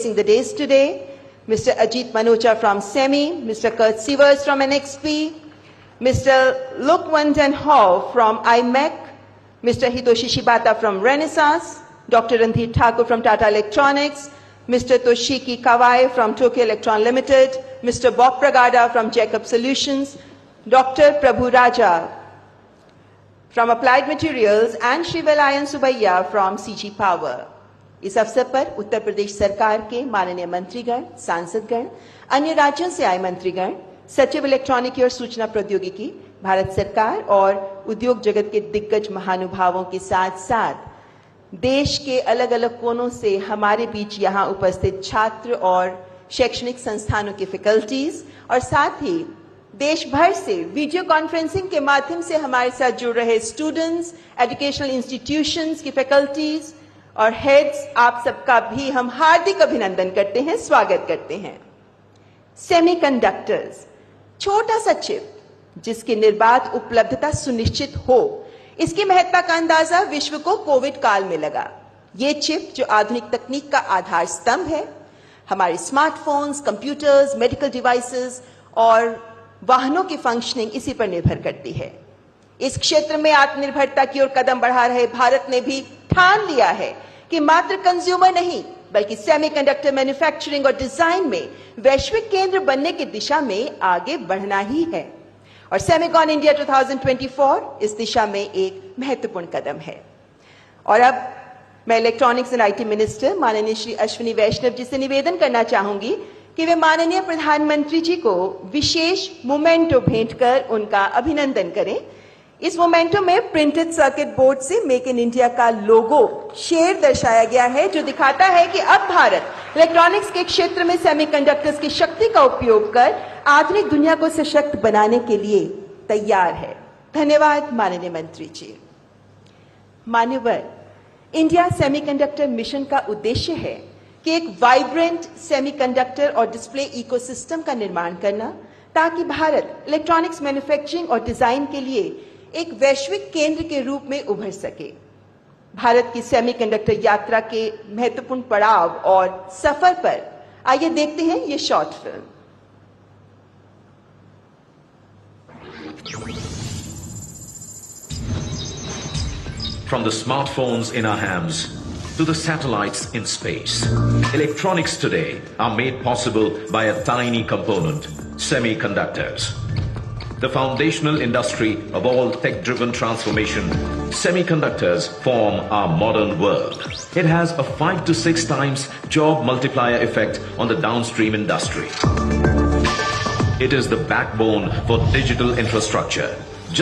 gracing the days today, Mr. Ajit Manocha from SEMI, Mr. Kurt Sievers from NXP, Mr. Lokwanden Hall from IMEC, Mr. Hitoshi Shibata from Renaissance, Dr. Randhir Thakur from Tata Electronics, Mr. Toshiki Kawai from Tokyo Electron Limited, Mr. Bob Pragada from Jacob Solutions, Dr. Prabhu Raja from Applied Materials and Shivalayan Subaiya from CG Power. इस अवसर पर उत्तर प्रदेश सरकार के माननीय मंत्रीगण, सांसदगण, अन्य राज्यों से आए मंत्रीगण, सचिव इलेक्ट्रॉनिकी और सूचना प्रौद्योगिकी, भारत सरकार और उद्योग जगत के दिग्गज महानुभावों के साथ साथ देश के अलग अलग कोनों से हमारे बीच यहाँ उपस्थित छात्र और शैक्षणिक संस्थानों की फैकल्टीज और साथ ही देश भर से वीडियो कॉन्फ्रेंसिंग के माध्यम से हमारे साथ जुड़ रहे स्टूडेंट्स, एजुकेशनल इंस्टीट्यूशंस की फैकल्टीज और हेड्स, आप सबका भी हम हार्दिक अभिनंदन करते हैं, स्वागत करते हैं। सेमीकंडक्टर्स, छोटा सा चिप जिसकी निर्बाध उपलब्धता सुनिश्चित हो, इसकी महत्ता का अंदाजा विश्व को कोविड काल में लगा। ये चिप जो आधुनिक तकनीक का आधार स्तंभ है, हमारे स्मार्टफोन्स, कंप्यूटर्स, मेडिकल डिवाइसेस और वाहनों की फंक्शनिंग इसी पर निर्भर करती है। इस क्षेत्र में आत्मनिर्भरता की ओर कदम बढ़ा रहे भारत ने भी ठान लिया है कि मात्र कंज्यूमर नहीं बल्कि सेमीकंडक्टर मैन्युफैक्चरिंग और डिजाइन में वैश्विक केंद्र बनने की दिशा में आगे बढ़ना ही है और सेमिकॉन इंडिया 2024 इस दिशा में एक महत्वपूर्ण कदम है। और अब मैं इलेक्ट्रॉनिक्स एंड आईटी मिनिस्टर माननीय श्री अश्विनी वैष्णव जी से निवेदन करना चाहूंगी कि वे माननीय प्रधानमंत्री जी को विशेष मोमेंटो भेंट कर उनका अभिनंदन करें। इस मोमेंटो में प्रिंटेड सर्किट बोर्ड से मेक इन इंडिया का लोगो शेर दर्शाया गया है जो दिखाता है कि अब भारत इलेक्ट्रॉनिक्स के क्षेत्र में सेमीकंडक्टर्स की शक्ति का उपयोग कर आधुनिक दुनिया को सशक्त बनाने के लिए तैयार है। धन्यवाद माननीय मंत्री जी। मान्यवर, इंडिया सेमीकंडक्टर मिशन का उद्देश्य है कि एक वाइब्रेंट सेमीकंडक्टर और डिस्प्ले इकोसिस्टम का निर्माण करना ताकि भारत इलेक्ट्रॉनिक्स मैन्युफैक्चरिंग और डिजाइन के लिए एक वैश्विक केंद्र के रूप में उभर सके। भारत की सेमीकंडक्टर यात्रा के महत्वपूर्ण पड़ाव और सफर पर आइए देखते हैं ये short film. From the smartphones in our hands to the satellites in space, electronics today are made possible by a tiny component, semiconductors. The foundational industry of all tech-driven transformation, semiconductors form our modern world. It has a 5 to 6 times job multiplier effect on the downstream industry. It is the backbone for digital infrastructure,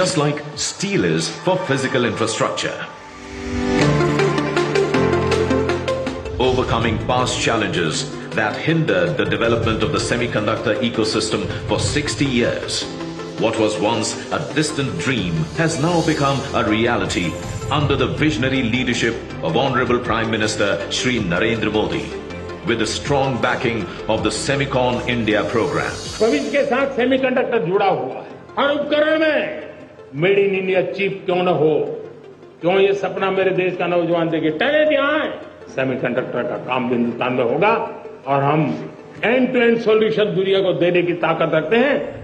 just like steel is for physical infrastructure. Overcoming past challenges that hindered the development of the semiconductor ecosystem for 60 years. What was once a distant dream has now become a reality under the visionary leadership of Honorable Prime Minister Shri Narendra Modi, with the strong backing of the Semicon India program. भविष्य के साथ semiconductor जुड़ा हुआ है। हर उपकरण में made in India chip क्यों न हो, क्यों ये सपना मेरे देश का नौजवान देखे, टहले यहाँ है। सेमीकंडक्टर का काम भी हिंदुस्तान में होगा और हम एंड टू एंड सॉल्यूशन दुनिया को देने की ताकत रखते हैं।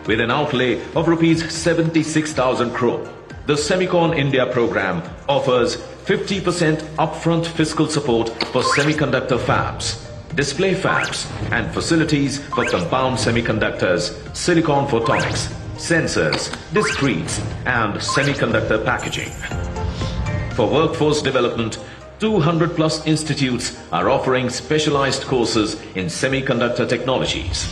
With an outlay of rupees 76,000 crore, the Semicon India program offers 50% upfront fiscal support for semiconductor fabs, display fabs, and facilities for compound semiconductors, silicon photonics, sensors, discretes, and semiconductor packaging. For workforce development, 200 plus institutes are offering specialized courses in semiconductor technologies.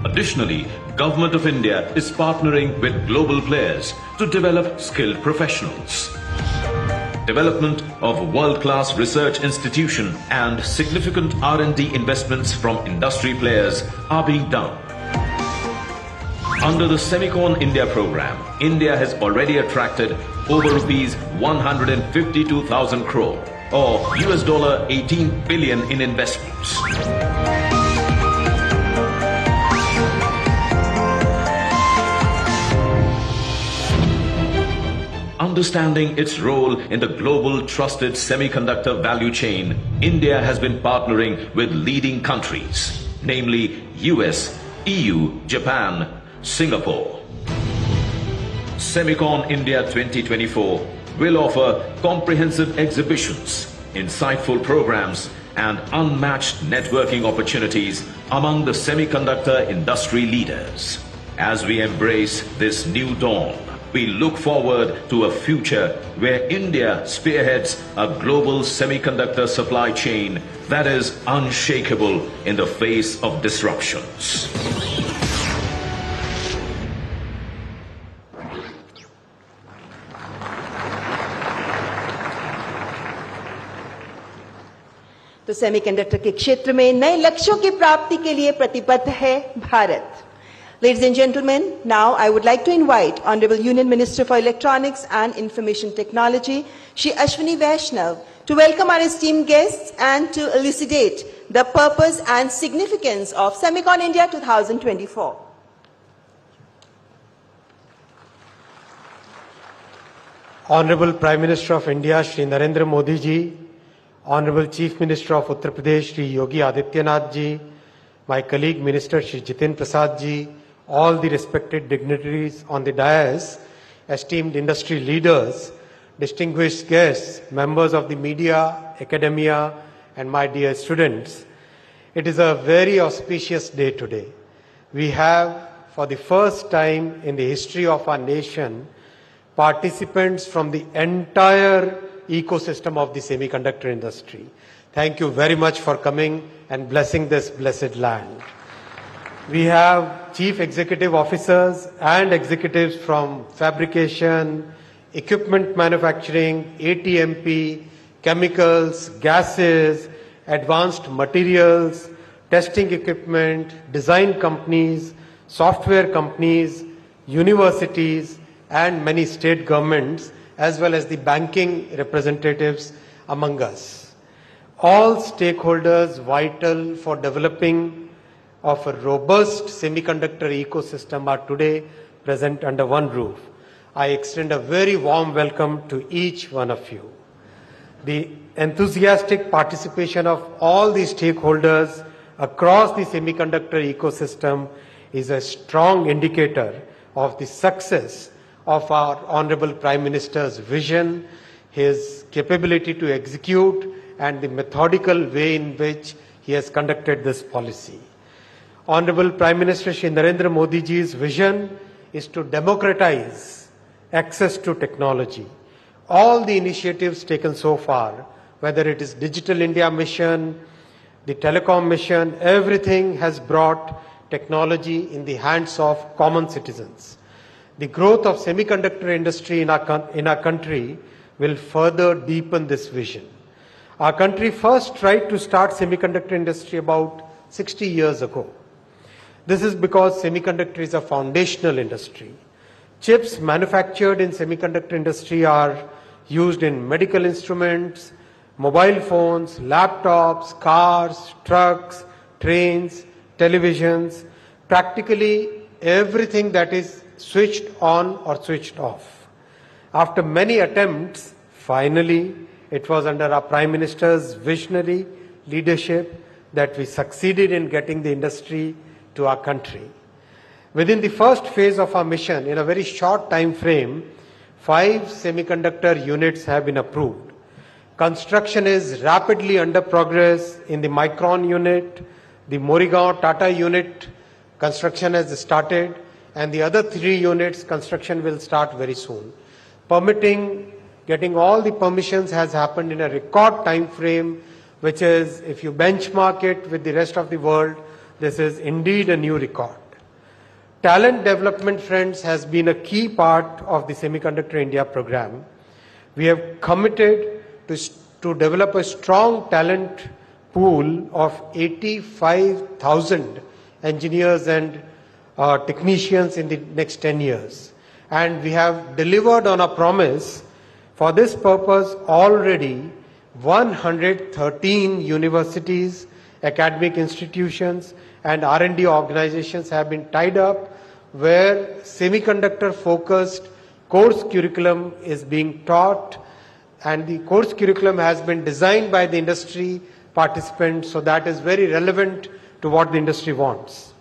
Additionally, Government of India is partnering with global players to develop skilled professionals. Development of world-class research institution and significant R&D investments from industry players are being done. Under the Semicon India program, India has already attracted over rupees 152,000 crore or $18 billion in investments. Under Understanding its role in the global trusted semiconductor value chain, India has been partnering with leading countries, namely US, EU, Japan, Singapore. Semicon India 2024 will offer comprehensive exhibitions, insightful programs, and unmatched networking opportunities among the semiconductor industry leaders. As we embrace this new dawn, we look forward to a future where India spearheads a global semiconductor supply chain that is unshakable in the face of disruptions. तो semiconductor के क्षेत्र में नए लक्ष्यों की प्राप्ति के लिए प्रतिबद्ध है Bharat. Ladies and gentlemen, now I would like to invite Honorable Union Minister for Electronics and Information Technology, Shri Ashwini Vaishnav, to welcome our esteemed guests and to elucidate the purpose and significance of Semicon India 2024. Honorable Prime Minister of India, Shri Narendra Modi ji, Honorable Chief Minister of Uttar Pradesh, Shri Yogi Adityanath ji, my colleague Minister Shri Jitin Prasad ji, all the respected dignitaries on the dais, esteemed industry leaders, distinguished guests, members of the media, academia, and my dear students. It is a very auspicious day today. We have, for the first time in the history of our nation, participants from the entire ecosystem of the semiconductor industry. Thank you very much for coming and blessing this blessed land. We have chief executive officers and executives from fabrication, equipment manufacturing, ATMP, chemicals, gases, advanced materials, testing equipment, design companies, software companies, universities, and many state governments, as well as the banking representatives among us. All stakeholders vital for developing of a robust semiconductor ecosystem are today present under one roof. I extend a very warm welcome to each one of you. The enthusiastic participation of all the stakeholders across the semiconductor ecosystem is a strong indicator of the success of our Honorable Prime Minister's vision, his capability to execute, and the methodical way in which he has conducted this policy. Honorable Prime Minister Shri Narendra Modi ji's vision is to democratize access to technology. All the initiatives taken so far, whether it is Digital India Mission, the Telecom Mission, everything has brought technology in the hands of common citizens. The growth of semiconductor industry in our country will further deepen this vision. Our country first tried to start semiconductor industry about 60 years ago. This is because semiconductor is a foundational industry. Chips manufactured in semiconductor industry are used in medical instruments, mobile phones, laptops, cars, trucks, trains, televisions, practically everything that is switched on or switched off. After many attempts, finally, it was under our Prime Minister's visionary leadership that we succeeded in getting the industry to our country. Within the first phase of our mission, in a very short time frame, 5 semiconductor units have been approved. Construction is rapidly under progress in the Micron unit, the Morigaon Tata unit, construction has started, and the other 3 units, construction will start very soon. Permitting, getting all the permissions has happened in a record time frame, which is, if you benchmark it with the rest of the world, this is indeed a new record. Talent development, friends, has been a key part of the Semiconductor India program. We have committed to develop a strong talent pool of 85,000 engineers and technicians in the next 10 years. And we have delivered on a promise. For this purpose, already 113 universities, academic institutions, and R&D organizations have been tied up where semiconductor-focused course curriculum is being taught, and the course curriculum has been designed by the industry participants, so that is very relevant to what the industry wants.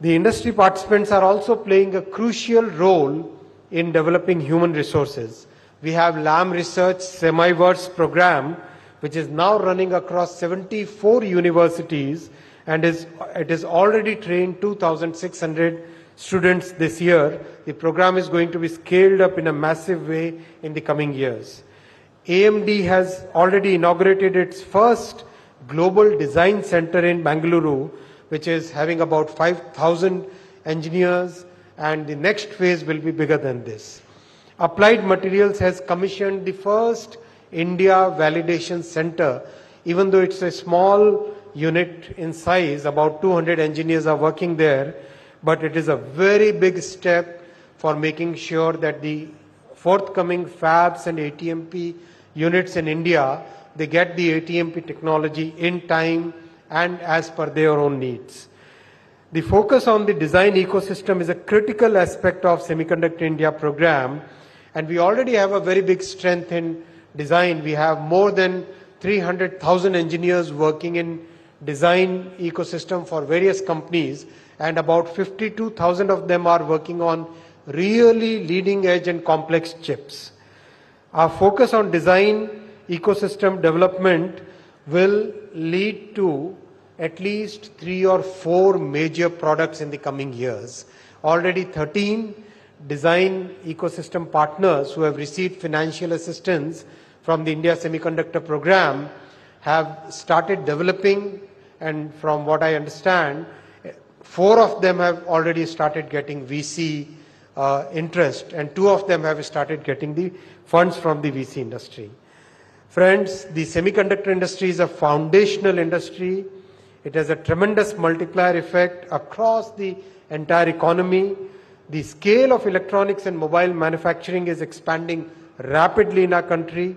The industry participants are also playing a crucial role in developing human resources. We have LAM Research Semiverse program, which is now running across 74 universities, and it is already trained 2,600 students this year. The program is going to be scaled up in a massive way in the coming years. AMD has already inaugurated its first global design center in Bengaluru, which is having about 5,000 engineers, and the next phase will be bigger than this. Applied Materials has commissioned the first India Validation Center. Even though it's a small unit in size, about 200 engineers are working there, but it is a very big step for making sure that the forthcoming fabs and ATMP units in India, they get the ATMP technology in time and as per their own needs. The focus on the design ecosystem is a critical aspect of Semiconductor India program, and we already have a very big strength in design. We have more than 300,000 engineers working in design ecosystem for various companies, and about 52,000 of them are working on really leading edge and complex chips. Our focus on design ecosystem development will lead to at least 3 or 4 major products in the coming years. Already 13 design ecosystem partners who have received financial assistance from the India Semiconductor Program have started developing, and from what I understand, 4 of them have already started getting VC interest, and 2 of them have started getting the funds from the VC industry. Friends, the semiconductor industry is a foundational industry. It has a tremendous multiplier effect across the entire economy. The scale of electronics and mobile manufacturing is expanding rapidly in our country,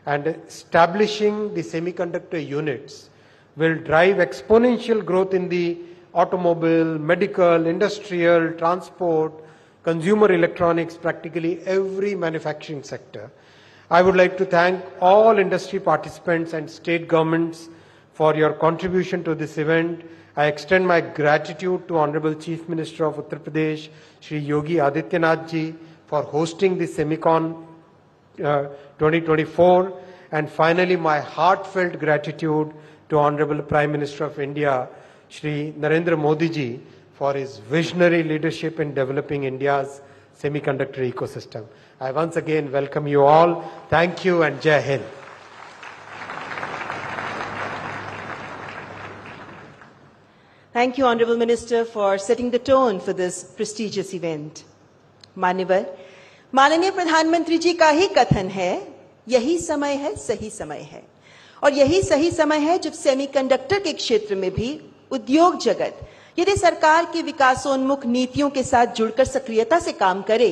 and establishing the semiconductor units will drive exponential growth in the automobile, medical, industrial, transport, consumer electronics, practically every manufacturing sector. I would like to thank all industry participants and state governments for your contribution to this event. I extend my gratitude to Honorable Chief Minister of Uttar Pradesh, Shri Yogi Adityanath ji, for hosting the Semicon 2024, and finally my heartfelt gratitude to Honorable Prime Minister of India, Shri Narendra Modi ji, for his visionary leadership in developing India's semiconductor ecosystem. I once again welcome you all. Thank you and Jai Hind. Thank you, Honorable Minister, for setting the tone for this prestigious event. मान्यवर, माननीय प्रधानमंत्री जी का ही कथन है, यही समय है, सही समय है, और यही सही समय है जब सेमीकंडक्टर के क्षेत्र में भी उद्योग जगत यदि सरकार की विकासोन्मुख नीतियों के साथ जुड़कर सक्रियता से काम करे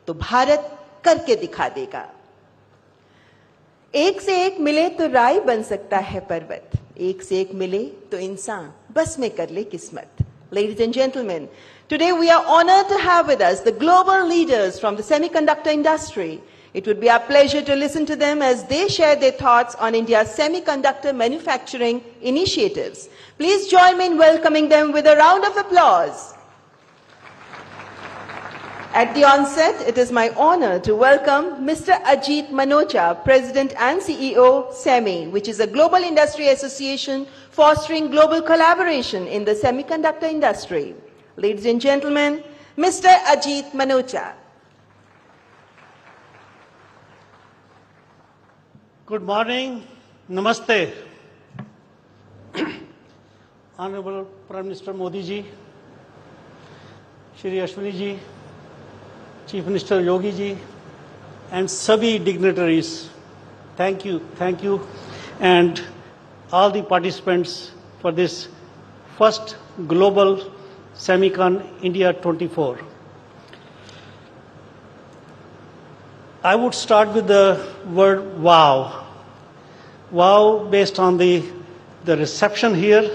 तो भारत करके दिखा देगा। एक से एक मिले तो राय बन सकता है पर्वत, एक से एक मिले तो इंसान बस में कर ले किस्मत। Ladies and gentlemen, today we are honored to have with us the global leaders from the semiconductor industry. It would be our pleasure to listen to them as they share their thoughts on India's semiconductor manufacturing initiatives. Please join me in welcoming them with a round of applause. At the onset, it is my honor to welcome Mr. Ajit Manocha, President and CEO, SEMI, which is a global industry association fostering global collaboration in the semiconductor industry. Ladies and gentlemen, Mr. Ajit Manocha. Good morning. Namaste. Honorable Prime Minister Modi ji, Shri Ashwini ji, Chief Minister Yogi ji, and sabhi dignitaries, thank you, and all the participants for this first Global Semicon India 24. I would start with the word wow. Wow, based on the reception here,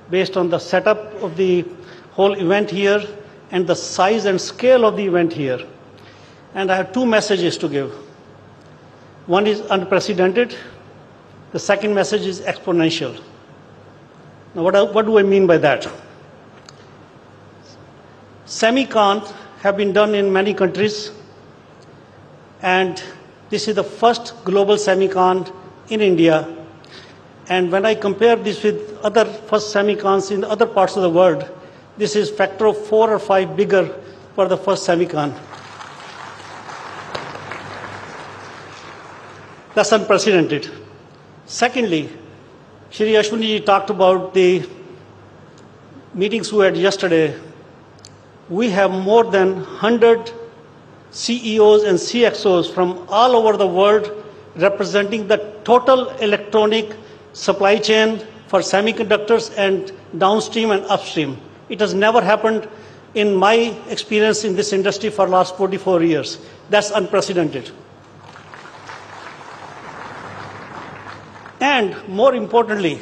based on the setup of the whole event here, and the size and scale of the event here. and I have two messages to give. One is unprecedented. The second message is exponential. Now, what do I mean by that? Semicon have been done in many countries, and this is the first global semicon in India. And when I compare this with other first semicons in other parts of the world, this is factor of 4 or 5 bigger for the first semicon. That's unprecedented. Secondly, Shri Ashwini ji talked about the meetings we had yesterday. We have more than 100 CEOs and CXOs from all over the world representing the total electronic supply chain for semiconductors and downstream and upstream. It has never happened in my experience in this industry for the last 44 years. That's unprecedented. And more importantly,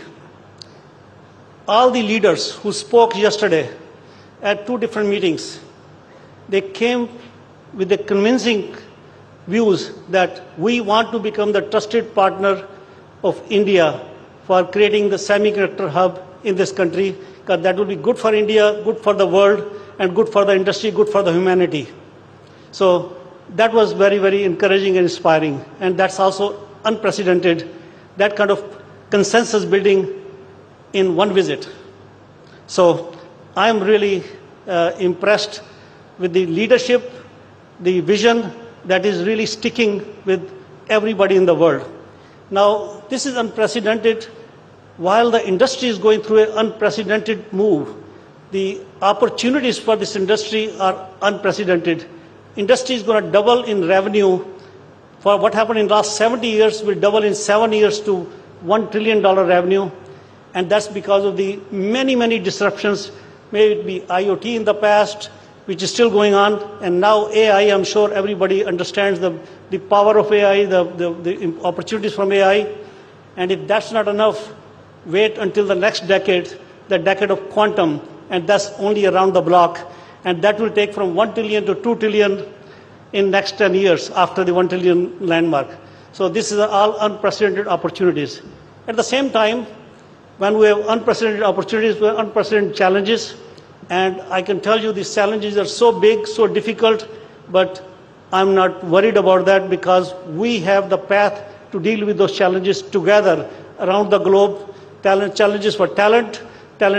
all the leaders who spoke yesterday at 2 different meetings, they came with the convincing views that we want to become the trusted partner of India for creating the semiconductor hub in this country, because that will be good for India, good for the world, and good for the industry, good for the humanity. So that was very, very encouraging and inspiring, and that's also unprecedented, that kind of consensus building in one visit. So I'm really impressed with the leadership, the vision that is really sticking with everybody in the world. Now, this is unprecedented. While the industry is going through an unprecedented move, the opportunities for this industry are unprecedented. Industry is going to double in revenue. For what happened in the last 70 years will double in 7 years to $1 trillion revenue. And that's because of the many, many disruptions. May it be IoT in the past, which is still going on, and now AI. I'm sure everybody understands the power of AI, the opportunities from AI. And if that's not enough, wait until the next decade, the decade of quantum, and that's only around the block. And that will take from 1 trillion to 2 trillion in next 10 years after the 1 trillion landmark. So this is all unprecedented opportunities. At the same time, when we have unprecedented opportunities, we have unprecedented challenges. And I can tell you these challenges are so big, so difficult, but I'm not worried about that because we have the path to deal with those challenges together around the globe. Challenges for talent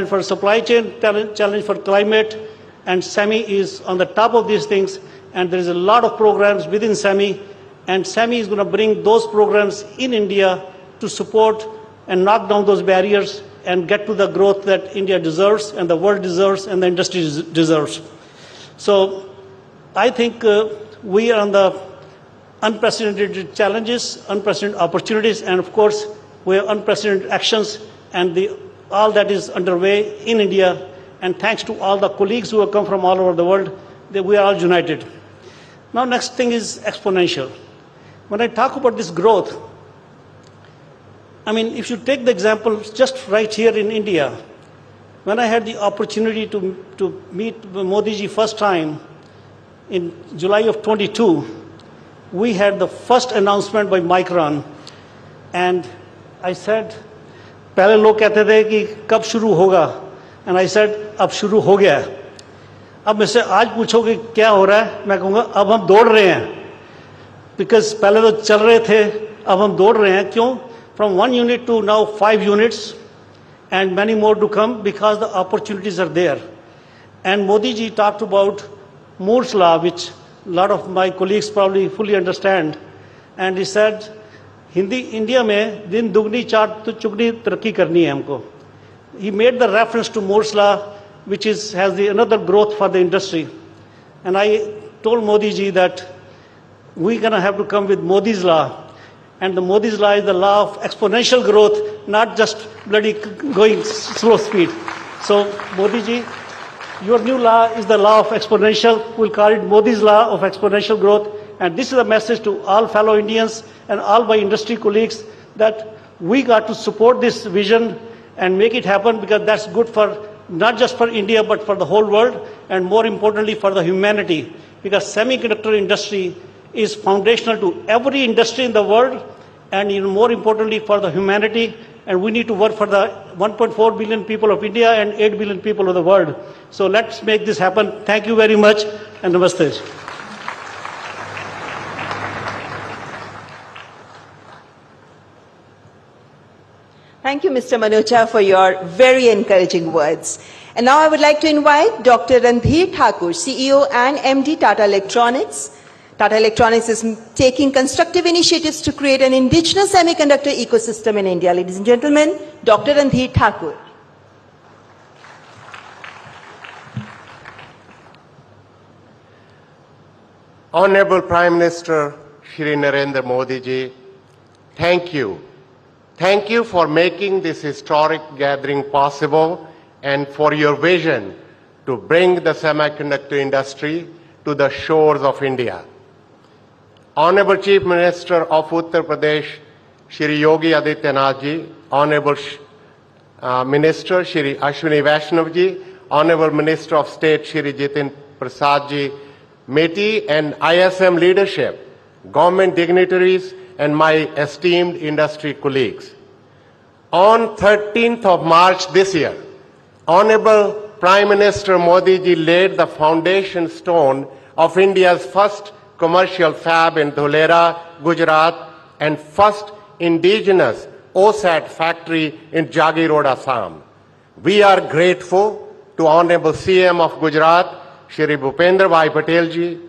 for supply chain, challenge for climate, and SEMI is on the top of these things. And there is a lot of programs within SEMI, and SEMI is going to bring those programs in India to support and knock down those barriers and get to the growth that India deserves, and the world deserves, and the industry deserves. So I think we are on the unprecedented challenges, unprecedented opportunities, and of course, we have unprecedented actions, and all that is underway in India. And thanks to all the colleagues who have come from all over the world, we are all united. Now, next thing is exponential. When I talk about this growth, I mean, if you take the example just right here in India, when I had the opportunity to meet Modi ji first time in July of 22, we had the first announcement by Micron, and I said, पहले लोग कहते थे कि कब शुरू होगा, and I said, अब शुरू हो गया। अब मुझसे आज पूछोगे क्या हो रहा है, मैं कहूँगा अब हम दौड़ रहे हैं, because पहले तो चल रहे थे, अब हम दौड़ रहे हैं। क्यों? From 1 unit to now 5 units, and many more to come, because the opportunities are there. And Modi ji talked about Moore's law, which a lot of my colleagues probably fully understand, and he said, India में दिन दुगनी चार तो चुगनी तरक्की करनी है हमको. He made the reference to Moore's law, which has another growth for the industry. And I told Modi ji that we're going to have to come with Modi's law. And the Modi's law is the law of exponential growth, not just bloody going slow speed. So Modi ji, your new law is the law of exponential. We'll call it Modi's law of exponential growth. And this is a message to all fellow Indians and all my industry colleagues that we got to support this vision and make it happen, because that's good for not just for India but for the whole world, and more importantly for the humanity, because semiconductor industry is foundational to every industry in the world, and even more importantly for the humanity. And we need to work for the 1.4 billion people of India and 8 billion people of the world. So let's make this happen. Thank you very much, and namaste. Thank you, Mr. Manocha, for your very encouraging words. And now I would like to invite Dr. Randhir Thakur, CEO and MD Tata Electronics. Tata Electronics is taking constructive initiatives to create an indigenous semiconductor ecosystem in India. Ladies and gentlemen, Dr. Randhir Thakur. Honorable Prime Minister Shri Narendra Modi ji, thank you. Thank you for making this historic gathering possible and for your vision to bring the semiconductor industry to the shores of India. Honorable Chief Minister of Uttar Pradesh, Shri Yogi Adityanath ji, Honorable Minister Shri Ashwini Vaishnav ji, Honorable Minister of State Shri Jitin Prasad ji, MITI and ISM leadership, government dignitaries and my esteemed industry colleagues. On 13th of March this year, Honorable Prime Minister Modi ji laid the foundation stone of India's first commercial fab in Dholera, Gujarat, and first indigenous OSAT factory in Jagi Road, Assam. We are grateful to Honorable CM of Gujarat, Shri Bhupendra Bhai Patel ji,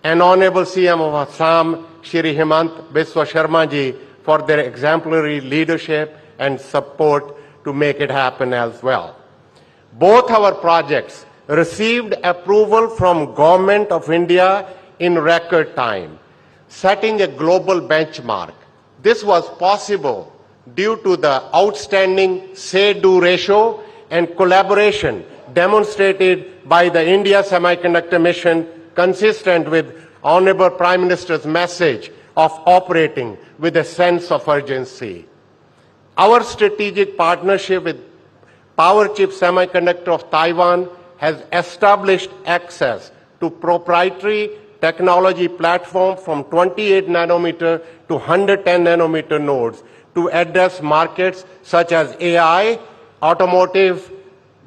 and Honorable CM of Assam, Shri Himant Biswa Sharma ji, for their exemplary leadership and support to make it happen as well. Both our projects received approval from Government of India in record time, setting a global benchmark. This was possible due to the outstanding say-do ratio and collaboration demonstrated by the India Semiconductor Mission, consistent with Honorable Prime Minister's message of operating with a sense of urgency. Our strategic partnership with Powerchip Semiconductor of Taiwan has established access to proprietary technology platform from 28 nanometer to 110 nanometer nodes to address markets such as AI, automotive,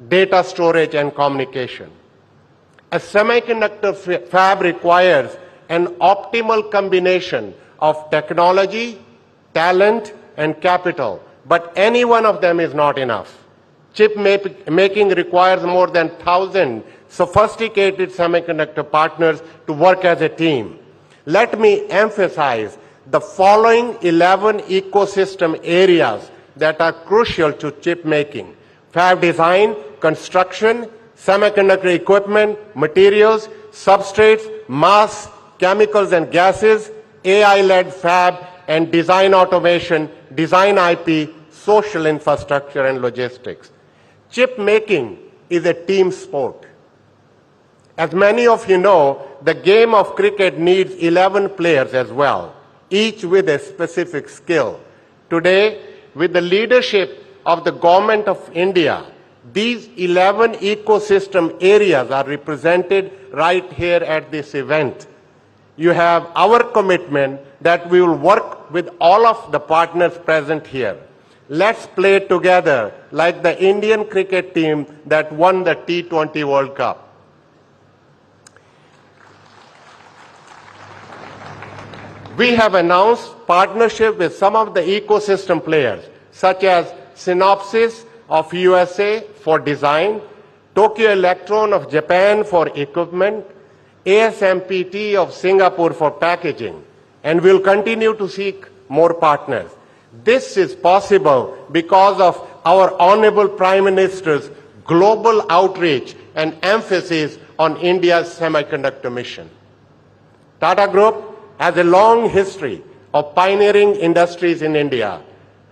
data storage, and communication. A semiconductor fab requires an optimal combination of technology, talent, and capital, but any one of them is not enough. Chip making requires more than 1,000 sophisticated semiconductor partners to work as a team. Let me emphasize the following 11 ecosystem areas that are crucial to chip making: fab design, construction, semiconductor equipment, materials, substrates, mass, chemicals and gases, AI-led fab, and design automation, design IP, social infrastructure, and logistics. Chip making is a team sport. As many of you know, the game of cricket needs 11 players as well, each with a specific skill. Today, with the leadership of the Government of India, these 11 ecosystem areas are represented right here at this event. You have our commitment that we will work with all of the partners present here. Let's play together like the Indian cricket team that won the T20 World Cup. We have announced partnership with some of the ecosystem players, such as Synopsys of USA for design, Tokyo Electron of Japan for equipment, ASMPT of Singapore for packaging, and we'll continue to seek more partners. This is possible because of our Honorable Prime Minister's global outreach and emphasis on India's semiconductor mission. Tata Group has a long history of pioneering industries in India.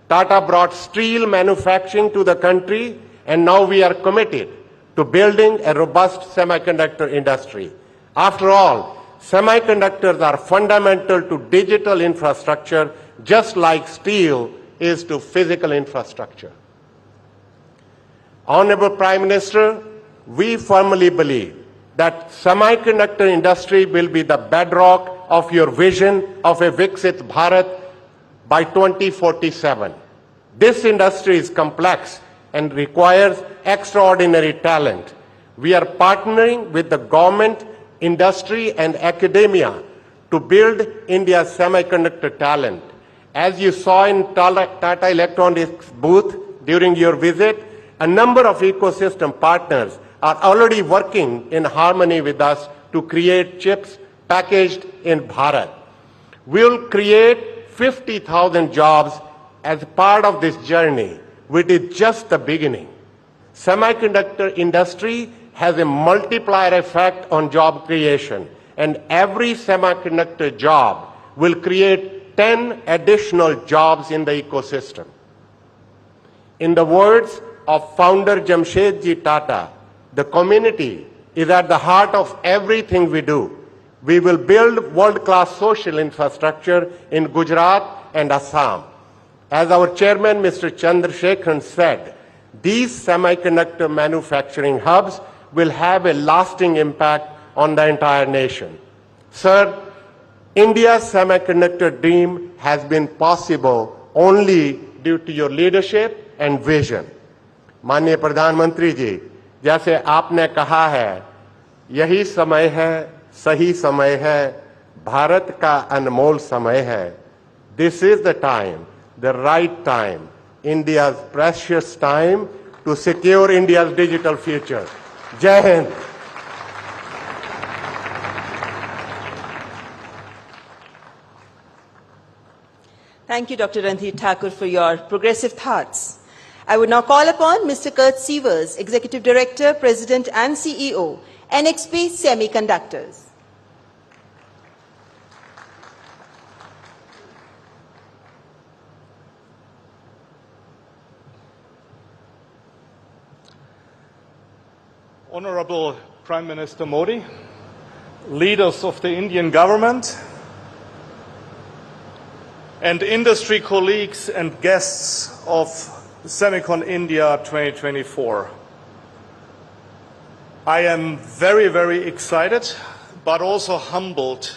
Tata brought steel manufacturing to the country, and now we are committed to building a robust semiconductor industry. After all, semiconductors are fundamental to digital infrastructure, just like steel is to physical infrastructure. Honorable Prime Minister, we firmly believe that semiconductor industry will be the bedrock of your vision of a Viksit Bharat by 2047. This industry is complex and requires extraordinary talent. We are partnering with the government, industry, and academia to build India's semiconductor talent. As you saw in Tata Electronics booth during your visit, a number of ecosystem partners are already working in harmony with us to create chips packaged in Bharat. We'll create 50,000 jobs as part of this journey, which is just the beginning. Semiconductor industry has a multiplier effect on job creation, and every semiconductor job will create 10 additional jobs in the ecosystem. In the words of founder Jamshedji Tata, the community is at the heart of everything we do. We will build world-class social infrastructure in Gujarat and Assam. As our chairman, Mr. Chandrasekharan, said, these semiconductor manufacturing hubs will have a lasting impact on the entire nation. Sir, India's semiconductor dream has been possible only due to your leadership and vision. माननीय प्रधानमंत्री जी, जैसे आपने कहा है, यही समय है, सही समय है, भारत का अनमोल समय है. This is the time, the right time, India's precious time to secure India's digital future. Jai Hind. Thank you, Dr. Randhir Thakur, for your progressive thoughts. I would now call upon Mr. Kurt Sievers, Executive Director, President and CEO, NXP Semiconductors. Honorable Prime Minister Modi, leaders of the Indian government, and industry colleagues and guests of Semicon India 2024. I am very, very excited, but also humbled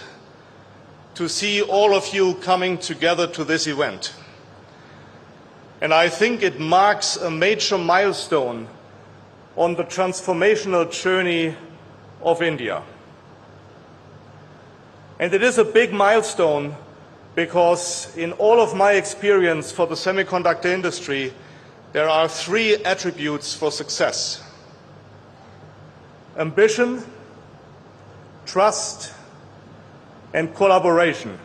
to see all of you coming together to this event. And I think it marks a major milestone on the transformational journey of India. And it is a big milestone because in all of my experience for the semiconductor industry, there are three attributes for success: ambition, trust, and collaboration.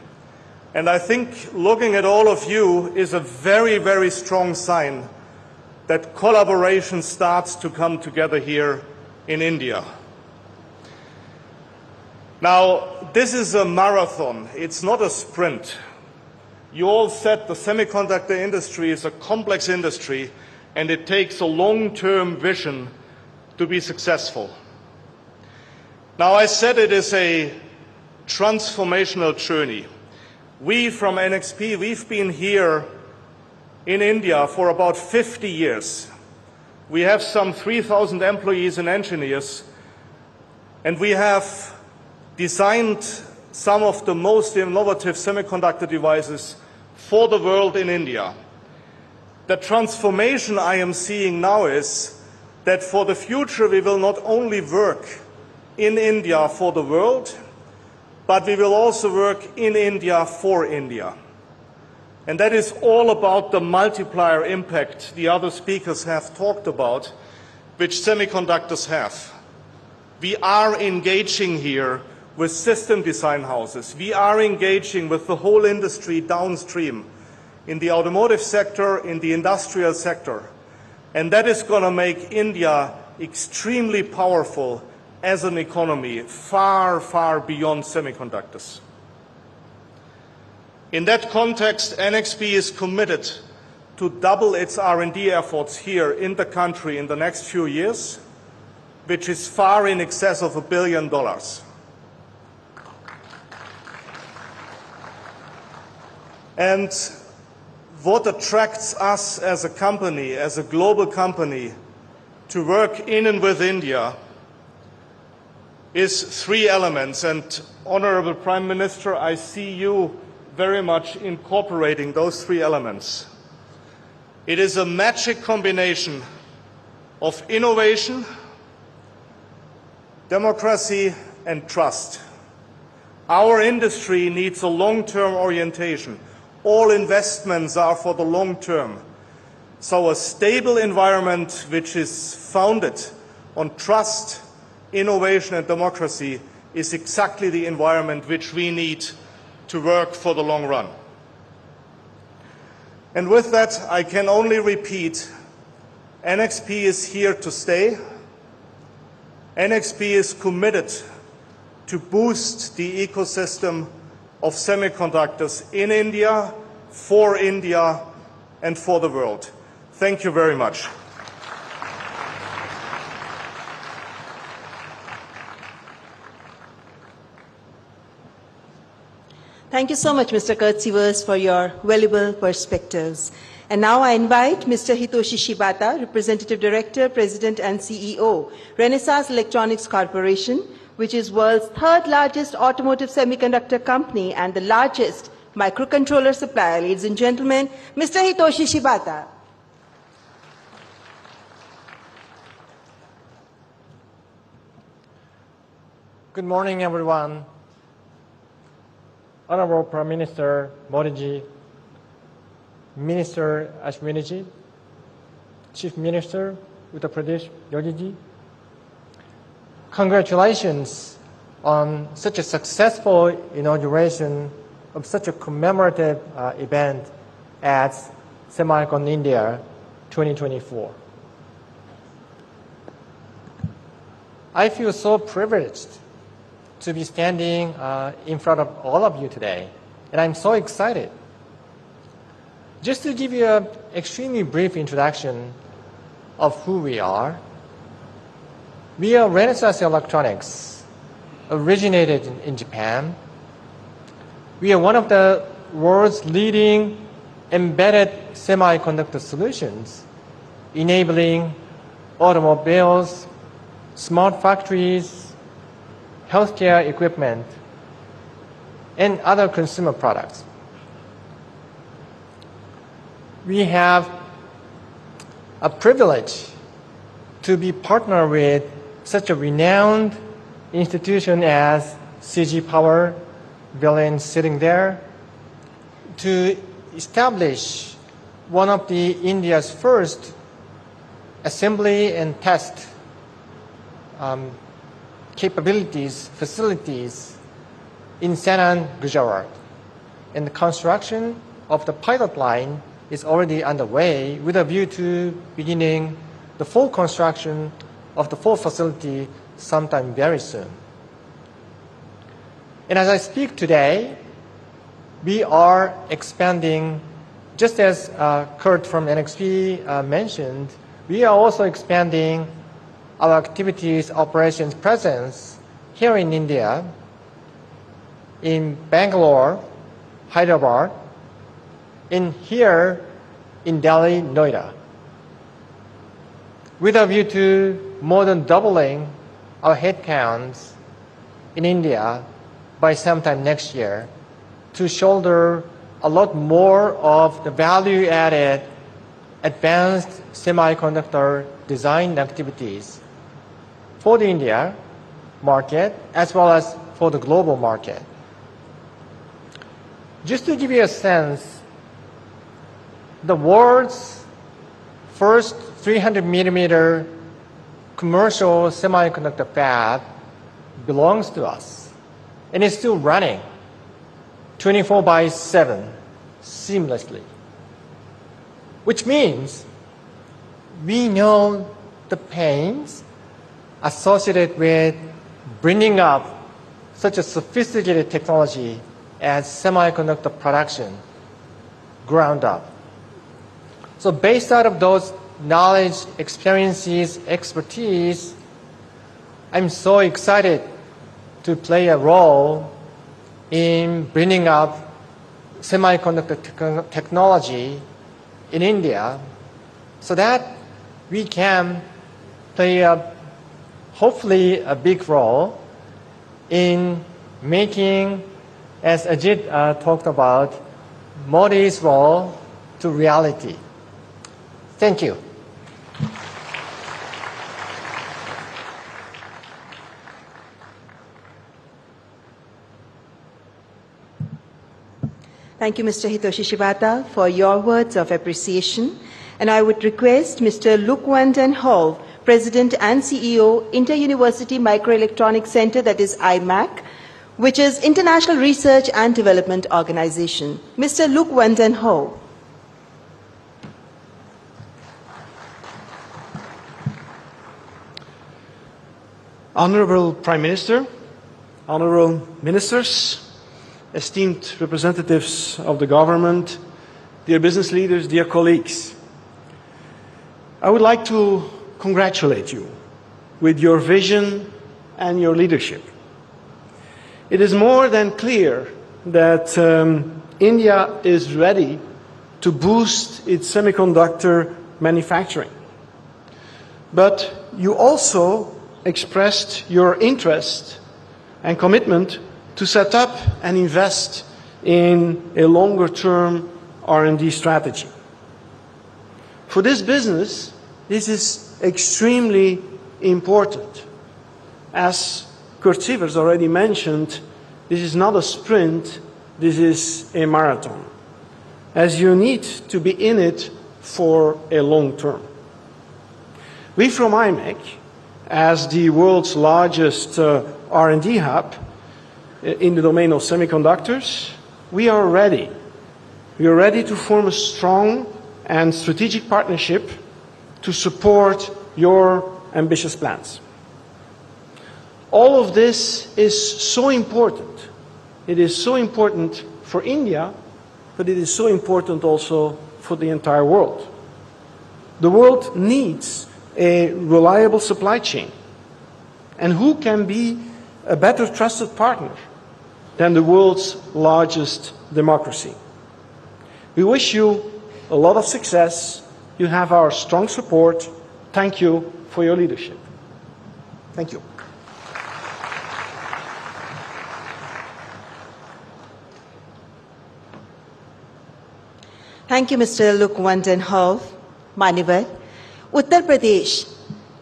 And I think looking at all of you is a very, very strong sign that collaboration starts to come together here in India. Now, this is a marathon, it's not a sprint. You all said the semiconductor industry is a complex industry and it takes a long-term vision to be successful. Now, I said it is a transformational journey. We from NXP, we've been here in India for about 50 years. We have some 3,000 employees and engineers, and we have designed some of the most innovative semiconductor devices for the world in India. The transformation I am seeing now is that for the future we will not only work in India for the world, but we will also work in India for India. And that is all about the multiplier impact the other speakers have talked about, which semiconductors have. We are engaging here with system design houses. We are engaging with the whole industry downstream, in the automotive sector, in the industrial sector. And that is going to make India extremely powerful as an economy, far, far beyond semiconductors. In that context, NXP is committed to double its R&D efforts here in the country in the next few years, which is far in excess of $1 billion. And what attracts us as a company, as a global company, to work in and with India is three elements. And Honorable Prime Minister, I see you very much incorporating those three elements. It is a magic combination of innovation, democracy, and trust. Our industry needs a long-term orientation. All investments are for the long term. So a stable environment which is founded on trust, innovation, and democracy is exactly the environment which we need to work for the long run. And with that, I can only repeat, NXP is here to stay. NXP is committed to boost the ecosystem of semiconductors in India, and for the world. Thank you very much. Thank you so much, Mr. Kurt-Sievers, for your valuable perspectives. And now I invite Mr. Hitoshi Shibata, Representative Director, President and CEO, Renesas Electronics Corporation, which is world's third largest automotive semiconductor company and the largest microcontroller supplier. Ladies and gentlemen, Mr. Hitoshi Shibata. Good morning, everyone. Honorable Prime Minister Modi, Minister Ashwini, Chief Minister Uttar Pradesh Yogi, congratulations on such a successful inauguration of such a commemorative event at SEMICON India 2024. I feel so privileged to be standing in front of all of you today, and I'm so excited. Just to give you an extremely brief introduction of who we are Renesas Electronics, originated in Japan. We are one of the world's leading embedded semiconductor solutions, enabling automobiles, smart factories, healthcare equipment, and other consumer products. We have a privilege to be partnered with such a renowned institution as CG Power, Berlin sitting there, to establish one of the India's first assembly and test capabilities, facilities in Sanand, Gujarat. And the construction of the pilot line is already underway with a view to beginning the full construction of the full facility sometime very soon. And as I speak today, we are expanding, just as Kurt from NXP mentioned, we are also expanding our activities, operations, presence here in India, in Bangalore, Hyderabad, and here in Delhi, Noida, with a view to more than doubling our headcounts in India by sometime next year to shoulder a lot more of the value-added advanced semiconductor design activities for the India market as well as for the global market. Just to give you a sense, the world's first 300-millimeter commercial semiconductor fab belongs to us and is still running 24/7 seamlessly, which means we know the pains associated with bringing up such a sophisticated technology as semiconductor production ground up. So based out of those knowledge, experiences, expertise, I'm so excited to play a role in bringing up semiconductor technology in India so that we can play hopefully a big role in making, as Ajit talked about, Modi's role to reality. Thank you. Thank you, Mr. Hitoshi Shibata, for your words of appreciation. And I would request Mr. Luc Van Hove, President and CEO, Inter-University Microelectronics Center, that is IMAC, which is International Research and Development Organization. Mr. Luc Van Hove. Honorable Prime Minister, honorable ministers, esteemed representatives of the government, dear business leaders, dear colleagues, I would like to congratulate you with your vision and your leadership. It is more than clear that India is ready to boost its semiconductor manufacturing. But you also expressed your interest and commitment to set up and invest in a longer-term R&D strategy. For this business, this is extremely important. As Kurt Sievers already mentioned, this is not a sprint, this is a marathon, as you need to be in it for a long term. We from IMEC, as the world's largest R&D hub in the domain of semiconductors, we are ready. We are ready to form a strong and strategic partnership to support your ambitious plans. All of this is so important. It is so important for India, but it is so important also for the entire world. The world needs a reliable supply chain. And who can be a better trusted partner than the world's largest democracy? We wish you a lot of success. You have our strong support. Thank you for your leadership. Thank you. Thank you, Mr. Luc Van Hove. मान्यवर, उत्तर प्रदेश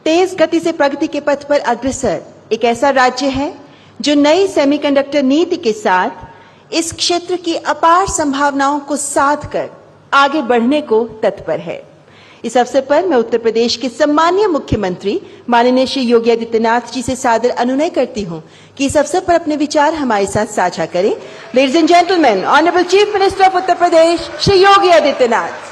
तेज गति से प्रगति के पथ पर अग्रसर एक ऐसा राज्य है जो नई सेमीकंडक्टर नीति के साथ इस क्षेत्र की अपार संभावनाओं को साध कर आगे बढ़ने को तत्पर है। इस अवसर पर मैं उत्तर प्रदेश के सम्मानीय मुख्यमंत्री माननीय श्री योगी आदित्यनाथ जी से सादर अनुनय करती हूं कि इस अवसर पर अपने विचार हमारे साथ साझा करें। Ladies and gentleman, honourable chief minister of Uttar Pradesh Shri Yogi Adityanath.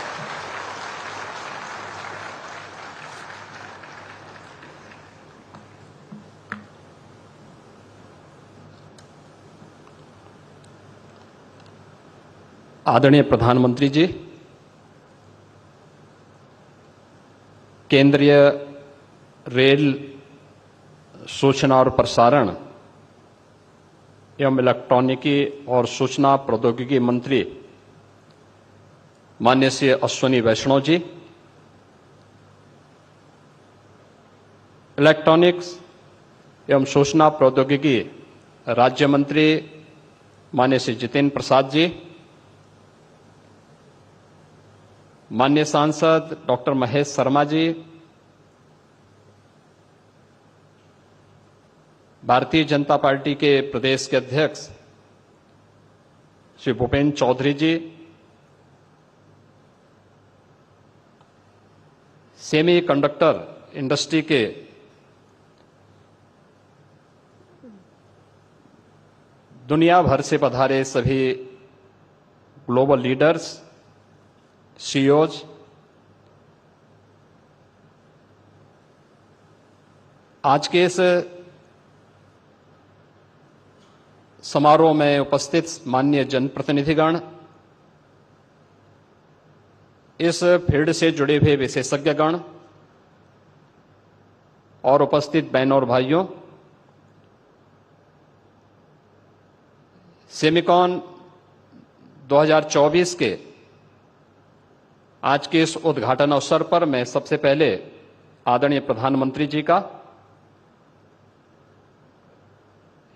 आदरणीय प्रधानमंत्री जी, केंद्रीय रेल, सूचना और प्रसारण एवं इलेक्ट्रॉनिकी और सूचना प्रौद्योगिकी मंत्री माननीय श्री अश्विनी वैष्णव जी, इलेक्ट्रॉनिक्स एवं सूचना प्रौद्योगिकी राज्य मंत्री माननीय श्री जितेंद्र प्रसाद जी, माननीय सांसद डॉक्टर महेश शर्मा जी, भारतीय जनता पार्टी के प्रदेश के अध्यक्ष श्री भूपेन्द्र चौधरी जी, सेमीकंडक्टर इंडस्ट्री के दुनिया भर से पधारे सभी ग्लोबल लीडर्स, सीईओज, आज के इस समारोह में उपस्थित माननीय जनप्रतिनिधिगण, इस फील्ड से जुड़े हुए विशेषज्ञगण और उपस्थित बहनों और भाइयों, सेमिकॉन 2024 के आज के इस उद्घाटन अवसर पर मैं सबसे पहले आदरणीय प्रधानमंत्री जी का,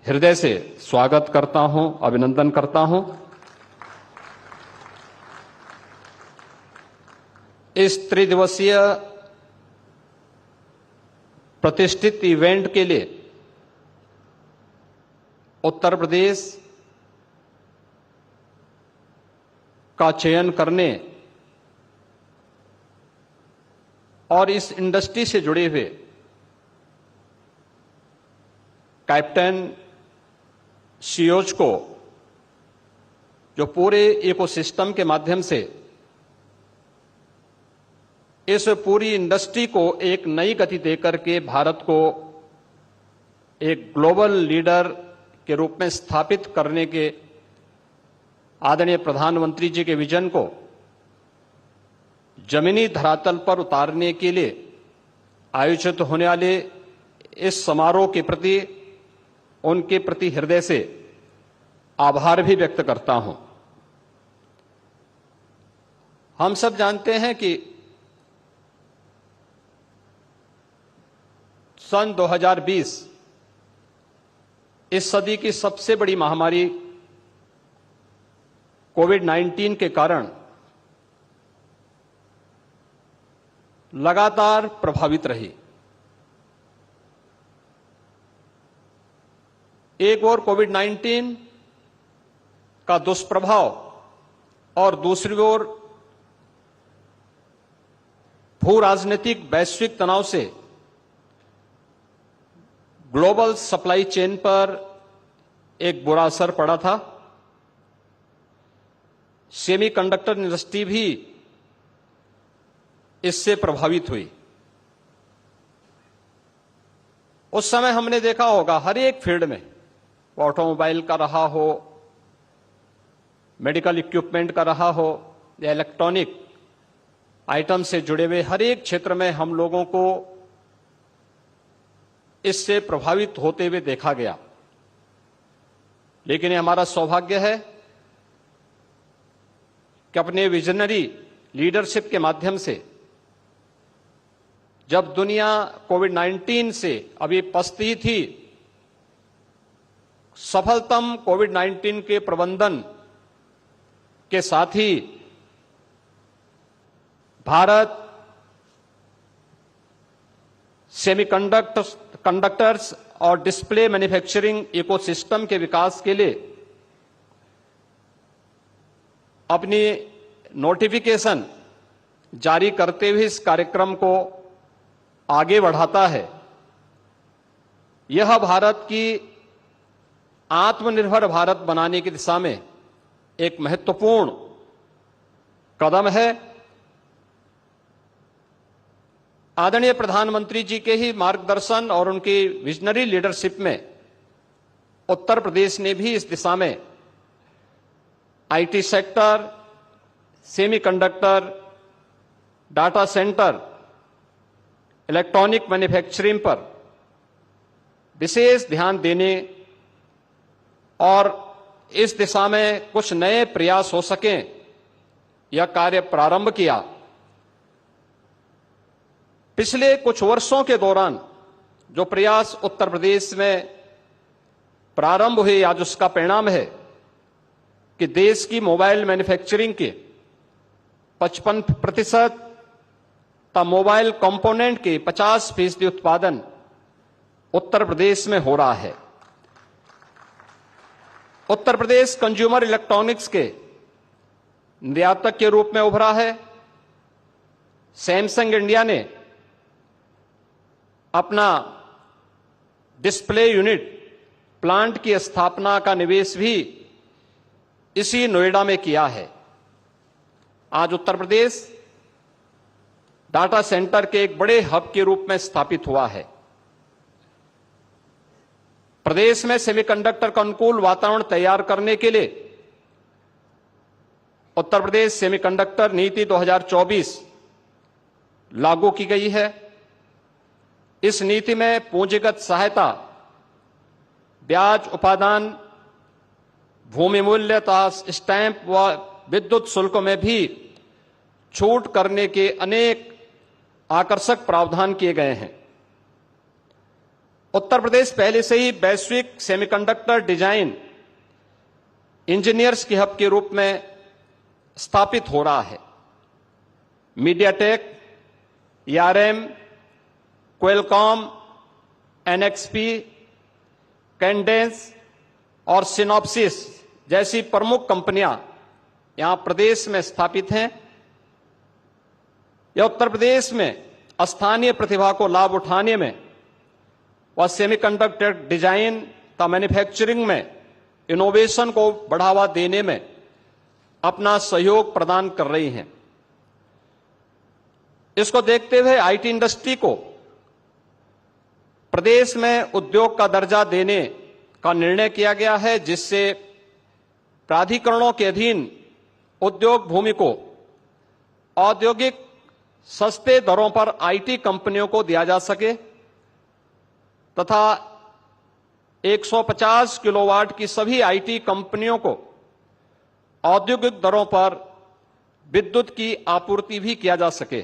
हृदय से स्वागत करता हूं, अभिनंदन करता हूं। इस त्रिदिवसीय प्रतिष्ठित इवेंट के लिए उत्तर प्रदेश का चयन करने और इस इंडस्ट्री से जुड़े हुए कैप्टन सीओज को जो पूरे इकोसिस्टम के माध्यम से इस पूरी इंडस्ट्री को एक नई गति देकर के भारत को एक ग्लोबल लीडर के रूप में स्थापित करने के आदरणीय प्रधानमंत्री जी के विजन को जमीनी धरातल पर उतारने के लिए आयोजित होने वाले इस समारोह के प्रति उनके प्रति हृदय से आभार भी व्यक्त करता हूं। हम सब जानते हैं कि सन 2020 इस सदी की सबसे बड़ी महामारी कोविड-19 के कारण लगातार प्रभावित रही। एक ओर कोविड-19 का दुष्प्रभाव और दूसरी ओर भू राजनीतिक वैश्विक तनाव से ग्लोबल सप्लाई चेन पर एक बुरा असर पड़ा था। सेमीकंडक्टर इंडस्ट्री भी इससे प्रभावित हुई। उस समय हमने देखा होगा हर एक फील्ड में, ऑटोमोबाइल का रहा हो, मेडिकल इक्विपमेंट का रहा हो या इलेक्ट्रॉनिक आइटम से जुड़े हुए हर एक क्षेत्र में हम लोगों को इससे प्रभावित होते हुए देखा गया। लेकिन ये हमारा सौभाग्य है कि अपने विजनरी लीडरशिप के माध्यम से जब दुनिया कोविड-19 से अभी पछती थी, सफलतम कोविड-19 के प्रबंधन के साथ ही भारत सेमीकंडक्टर्स और डिस्प्ले मैन्युफैक्चरिंग इकोसिस्टम के विकास के लिए अपनी नोटिफिकेशन जारी करते हुए इस कार्यक्रम को आगे बढ़ाता है। यह भारत की आत्मनिर्भर भारत बनाने की दिशा में एक महत्वपूर्ण कदम है। आदरणीय प्रधानमंत्री जी के ही मार्गदर्शन और उनकी विजनरी लीडरशिप में उत्तर प्रदेश ने भी इस दिशा में IT sector, semiconductor, data centre, electronic manufacturing पर विशेष ध्यान देने और इस दिशा में कुछ नए प्रयास हो सकें, यह कार्य प्रारंभ किया। पिछले कुछ वर्षों के दौरान जो प्रयास उत्तर प्रदेश में प्रारंभ हुए, आज उसका परिणाम है कि देश की मोबाइल मैन्युफैक्चरिंग के 55% तथा मोबाइल कंपोनेंट के 50% उत्पादन उत्तर प्रदेश में हो रहा है। उत्तर प्रदेश कंज्यूमर इलेक्ट्रॉनिक्स के निर्यातक के रूप में उभरा है। सैमसंग इंडिया ने अपना डिस्प्ले यूनिट प्लांट की स्थापना का निवेश भी इसी नोएडा में किया है। आज उत्तर प्रदेश डाटा सेंटर के एक बड़े हब के रूप में स्थापित हुआ है। प्रदेश में सेमीकंडक्टर का अनुकूल वातावरण तैयार करने के लिए उत्तर प्रदेश सेमीकंडक्टर नीति 2024 लागू की गई है। इस नीति में पूंजीगत सहायता, ब्याज उपादान, भूमि मूल्य तथा स्टैंप व विद्युत शुल्क में भी छूट करने के अनेक आकर्षक प्रावधान किए गए हैं। उत्तर प्रदेश पहले से ही वैश्विक सेमीकंडक्टर डिजाइन इंजीनियर्स के हब के रूप में स्थापित हो रहा है। MediaTek, ERM, Qualcomm, NXP, Cadence और सिनॉप्सिस जैसी प्रमुख कंपनियां यहां प्रदेश में स्थापित हैं। यह उत्तर प्रदेश में स्थानीय प्रतिभा को लाभ उठाने में व सेमीकंडक्टर डिजाइन तथा मैन्युफैक्चरिंग में इनोवेशन को बढ़ावा देने में अपना सहयोग प्रदान कर रही हैं। इसको देखते हुए आईटी इंडस्ट्री को प्रदेश में उद्योग का दर्जा देने का निर्णय किया गया है, जिससे प्राधिकरणों के अधीन उद्योग भूमि को औद्योगिक सस्ते दरों पर आईटी कंपनियों को दिया जा सके तथा 150 किलोवाट की सभी आईटी कंपनियों को औद्योगिक दरों पर विद्युत की आपूर्ति भी किया जा सके।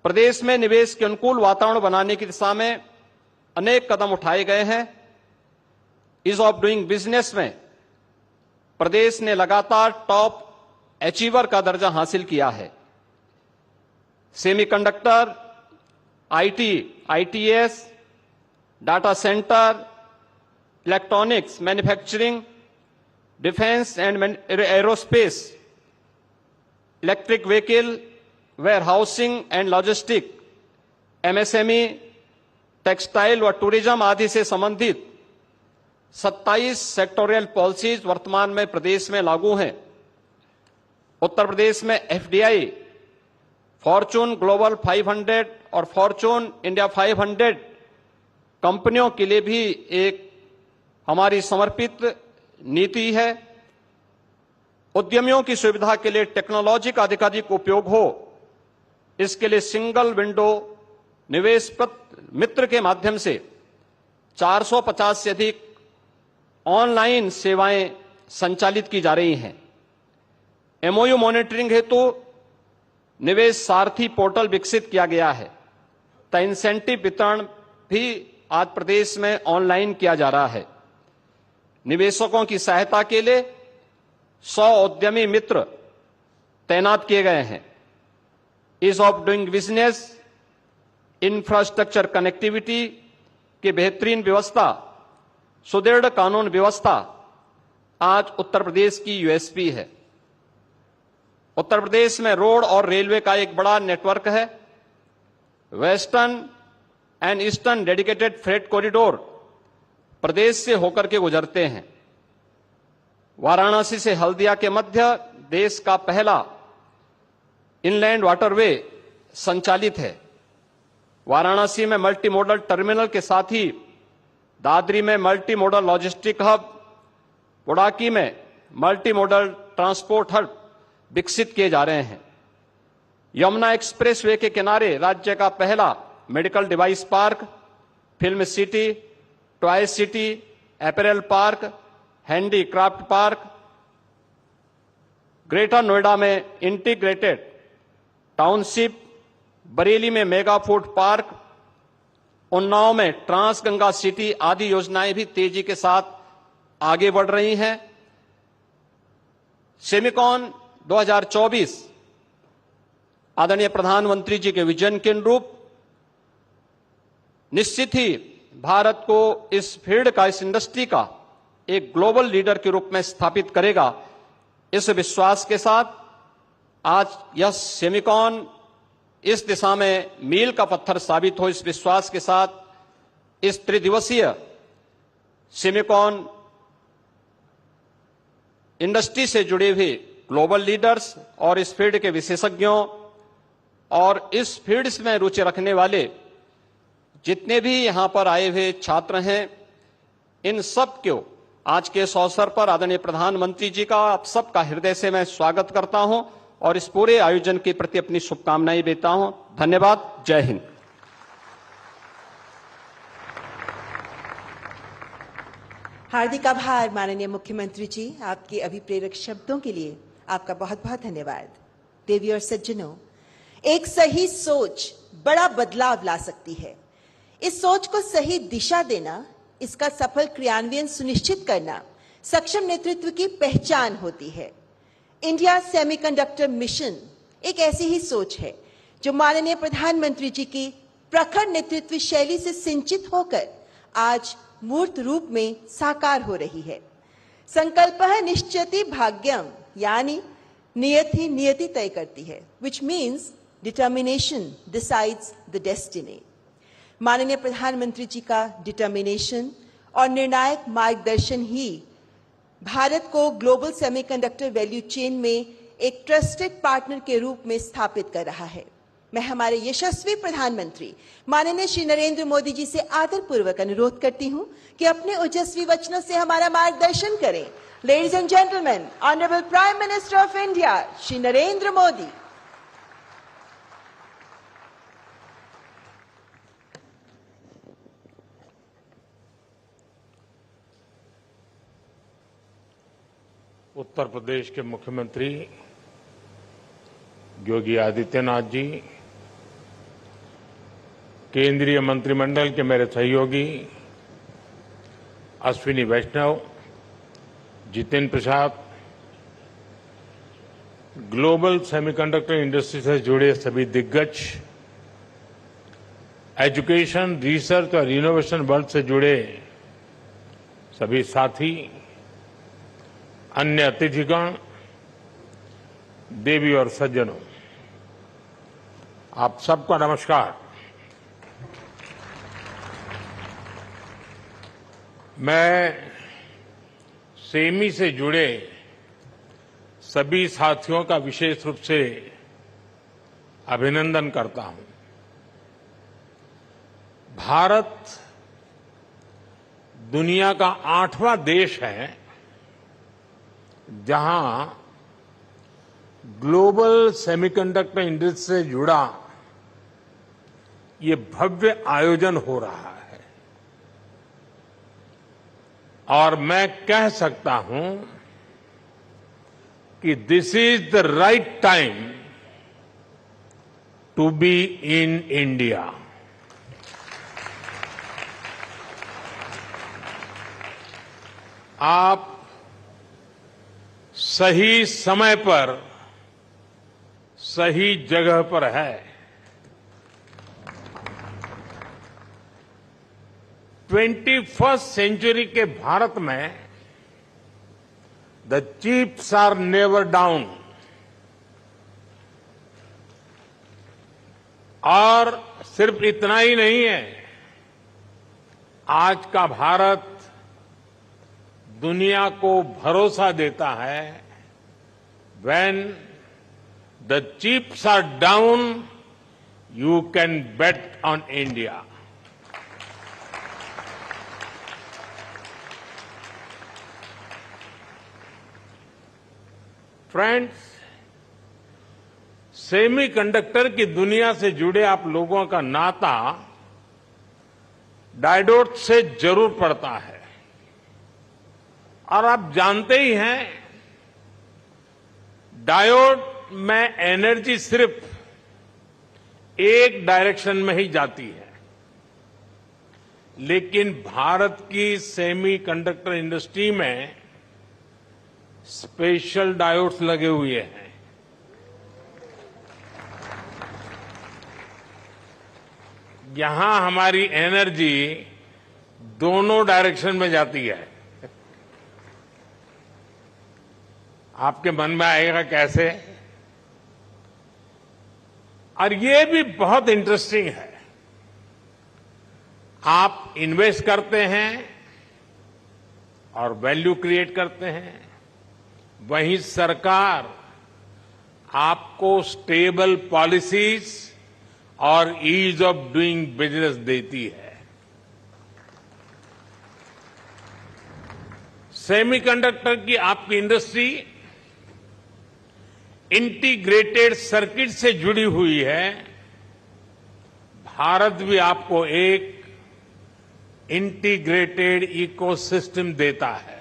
प्रदेश में निवेश के अनुकूल वातावरण बनाने की दिशा में अनेक कदम उठाए गए हैं। ईज ऑफ डूइंग बिजनेस में प्रदेश ने लगातार टॉप अचीवर का दर्जा हासिल किया है। Semiconductor, IT, ITS, data centre, electronics, manufacturing, defence and aerospace, electric vehicle, warehousing and logistic, MSME, textile व टूरिज्म आदि से संबंधित 27 सेक्टोरियल पॉलिसीज वर्तमान में प्रदेश में लागू हैं। उत्तर प्रदेश में एफडीआई, फॉर्चून ग्लोबल 500 और फॉर्चून इंडिया 500 कंपनियों के लिए भी एक हमारी समर्पित नीति है। उद्यमियों की सुविधा के लिए टेक्नोलॉजी का अधिकाधिक उपयोग हो, इसके लिए सिंगल विंडो निवेश मित्र के माध्यम से 450 से अधिक ऑनलाइन सेवाएं संचालित की जा रही हैं। एमओयू मॉनिटरिंग हेतु निवेश सारथी पोर्टल विकसित किया गया है तथा इंसेंटिव वितरण भी आज प्रदेश में ऑनलाइन किया जा रहा है। निवेशकों की सहायता के लिए 100 उद्यमी मित्र तैनात किए गए हैं। Ease of doing business, infrastructure connectivity की बेहतरीन व्यवस्था, सुदृढ़ कानून व्यवस्था आज उत्तर प्रदेश की यूएसपी है। उत्तर प्रदेश में रोड और रेलवे का एक बड़ा नेटवर्क है। Western and eastern dedicated freight corridor प्रदेश से होकर के गुजरते हैं। वाराणसी से हल्दिया के मध्य देश का पहला इनलैंड वाटरवे संचालित है। वाराणसी में मल्टी मॉडल टर्मिनल के साथ ही दादरी में मल्टी मॉडल लॉजिस्टिक हब, बुडाकी में मल्टी मॉडल ट्रांसपोर्ट हब विकसित किए जा रहे हैं। यमुना एक्सप्रेसवे के किनारे राज्य का पहला medical device park, film city, toy city, apparel park, handicraft park, greater Noida में इंटीग्रेटेड टाउनशिप, बरेली में मेगा फूड पार्क, उन्नाव में ट्रांस गंगा सिटी आदि योजनाएं भी तेजी के साथ आगे बढ़ रही हैं। सेमिकॉन 2024 आदरणीय प्रधानमंत्री जी के विजन के अनुरूप निश्चित ही भारत को इस फील्ड का, इस इंडस्ट्री का एक ग्लोबल लीडर के रूप में स्थापित करेगा। इस विश्वास के साथ आज यह सेमिकॉन इस दिशा में मील का पत्थर साबित हो, इस विश्वास के साथ इस त्रिदिवसीय सेमिकॉन इंडस्ट्री से जुड़े हुए ग्लोबल लीडर्स और इस फील्ड के विशेषज्ञों और इस फील्ड में रुचि रखने वाले जितने भी यहां पर आए हुए छात्र हैं, इन सब को आज के इस अवसर पर आदरणीय प्रधानमंत्री जी का आप सबका हृदय से मैं स्वागत करता हूं और इस पूरे आयोजन के प्रति अपनी शुभकामनाएं देता हूं। धन्यवाद। जय हिंद। हार्दिक आभार माननीय मुख्यमंत्री जी, आपके अभिप्रेरक शब्दों के लिए आपका बहुत बहुत धन्यवाद। देवी और सज्जनों, एक सही सोच बड़ा बदलाव ला सकती है। इस सोच को सही दिशा देना, इसका सफल क्रियान्वयन सुनिश्चित करना सक्षम नेतृत्व की पहचान होती है। इंडिया सेमीकंडक्टर मिशन एक ऐसी ही सोच है जो माननीय प्रधानमंत्री जी की प्रखर नेतृत्व शैली से सिंचित होकर आज मूर्त रूप में साकार हो रही है। संकल्पः निश्चयति भाग्यम, यानी नियत ही नियति तय करती है, which means determination decides the destiny। माननीय प्रधानमंत्री जी का डिटर्मिनेशन और निर्णायक मार्गदर्शन ही भारत को ग्लोबल सेमीकंडक्टर वैल्यू चेन में एक ट्रस्टेड पार्टनर के रूप में स्थापित कर रहा है। मैं हमारे यशस्वी प्रधानमंत्री माननीय श्री नरेंद्र मोदी जी से आदरपूर्वक अनुरोध करती हूं कि अपने ओजस्वी वचनों से हमारा मार्गदर्शन करें। Ladies and gentleman, honourable prime minister of India Shri Narendra Modi. Uttar Pradesh के मुख्यमंत्री योगी आदित्यनाथ जी, केंद्रीय मंत्रिमंडल के मेरे सहयोगी अश्विनी वैष्णव, Jitendra Prasad, global semiconductor industry से जुड़े सभी दिग्गज, एजुकेशन, रिसर्च और इनोवेशन वर्ल्ड से जुड़े सभी साथी, अन्य अतिथिगण, देवी और सज्जनों, आप सबका नमस्कार। मैं सेमी से जुड़े सभी साथियों का विशेष रूप से अभिनंदन करता हूं। भारत दुनिया का 8वां देश है जहां ग्लोबल सेमीकंडक्टर इंडस्ट्री से जुड़ा ये भव्य आयोजन हो रहा है और मैं कह सकता हूं कि this is the right time to be in India. आप सही समय पर सही जगह पर है। 21st सेंचुरी के भारत में the chips are never down और सिर्फ इतना ही नहीं है, आज का भारत दुनिया को भरोसा देता है when the chips are down, you can bet on India। Friends, semiconductor की दुनिया से जुड़े आप लोगों का नाता डायोड से जरूर पड़ता है और आप जानते ही हैं डायोड में एनर्जी सिर्फ एक डायरेक्शन में ही जाती है, लेकिन भारत की सेमीकंडक्टर इंडस्ट्री में स्पेशल डायोड्स लगे हुए हैं। यहां हमारी एनर्जी दोनों डायरेक्शन में जाती है। आपके मन में आएगा कैसे? और ये भी बहुत इंटरेस्टिंग है। आप इन्वेस्ट करते हैं और वैल्यू क्रिएट करते हैं, वहीं सरकार आपको स्टेबल पॉलिसीज और ईज ऑफ डूइंग बिजनेस देती है। सेमीकंडक्टर की आपकी इंडस्ट्री इंटीग्रेटेड सर्किट से जुड़ी हुई है। भारत भी आपको एक इंटीग्रेटेड इकोसिस्टम देता है।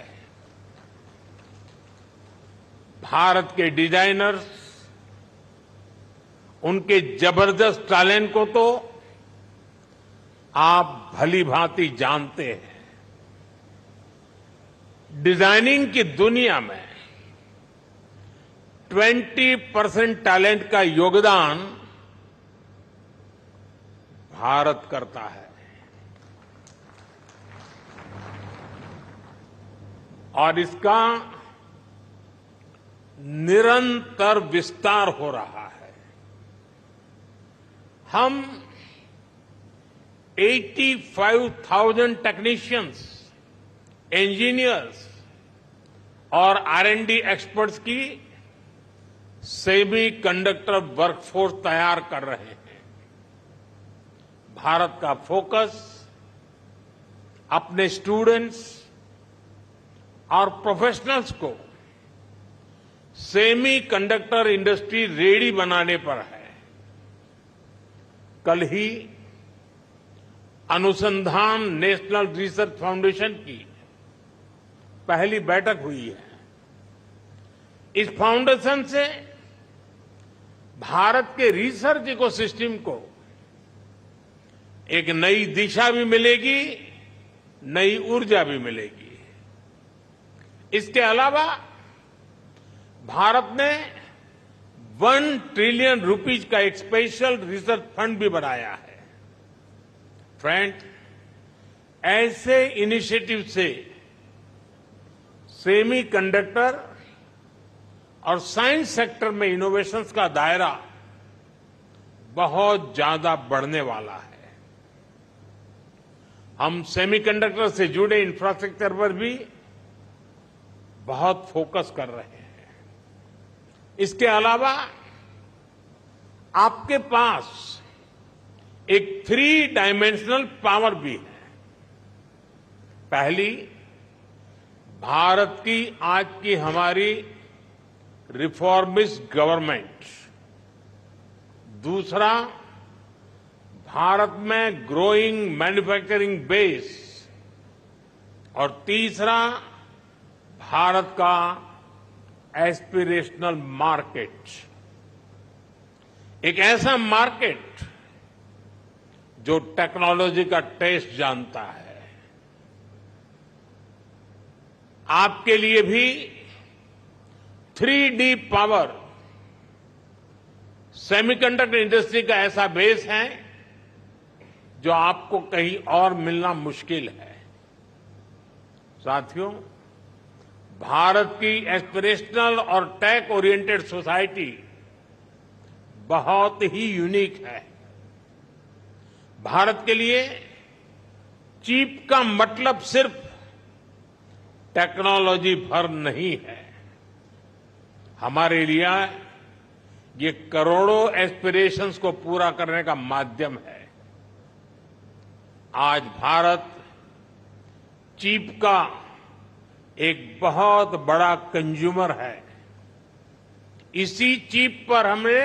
भारत के डिजाइनर्स, उनके जबरदस्त टैलेंट को तो आप भली भांति जानते हैं, डिजाइनिंग की दुनिया में 20% टैलेंट का योगदान भारत करता है। और इसका निरंतर विस्तार हो रहा है। हम 85,000 टेक्नीशियंस, इंजीनियर्स और R&D एक्सपर्ट्स की सेमी कंडक्टर वर्कफोर्स तैयार कर रहे हैं। भारत का फोकस अपने स्टूडेंट्स और प्रोफेशनल्स को सेमी कंडक्टर इंडस्ट्री रेडी बनाने पर है। कल ही अनुसंधान नेशनल रिसर्च फाउंडेशन की पहली बैठक हुई है। इस फाउंडेशन से भारत के रिसर्च इकोसिस्टम को एक नई दिशा भी मिलेगी, नई ऊर्जा भी मिलेगी। इसके अलावा भारत ने 1 ट्रिलियन रुपीज का एक स्पेशल रिसर्च फंड भी बनाया है। फ्रेंड, ऐसे इनिशिएटिव से सेमी कंडक्टर और साइंस सेक्टर में इनोवेशंस का दायरा बहुत ज्यादा बढ़ने वाला है। हम सेमीकंडक्टर से जुड़े इंफ्रास्ट्रक्चर पर भी बहुत फोकस कर रहे हैं। इसके अलावा आपके पास एक 3 डायमेंशनल पावर भी है। पहली, भारत की आज की हमारी रिफॉर्मिस्ट गवर्नमेंट। दूसरा, भारत में ग्रोइंग मैन्युफैक्चरिंग बेस। और तीसरा, भारत का एस्पिरेशनल मार्केट। एक ऐसा मार्केट जो टेक्नोलॉजी का टेस्ट जानता है। आपके लिए भी 3D पावर, सेमीकंडक्टर इंडस्ट्री का ऐसा बेस है जो आपको कहीं और मिलना मुश्किल है। साथियों, भारत की एस्पिरेशनल और टेक ओरिएंटेड सोसाइटी बहुत ही यूनिक है। भारत के लिए चिप का मतलब सिर्फ टेक्नोलॉजी भर नहीं है। हमारे लिए ये करोड़ों एस्पिरेशंस को पूरा करने का माध्यम है। आज भारत चिप का एक बहुत बड़ा कंज्यूमर है। इसी चिप पर हमने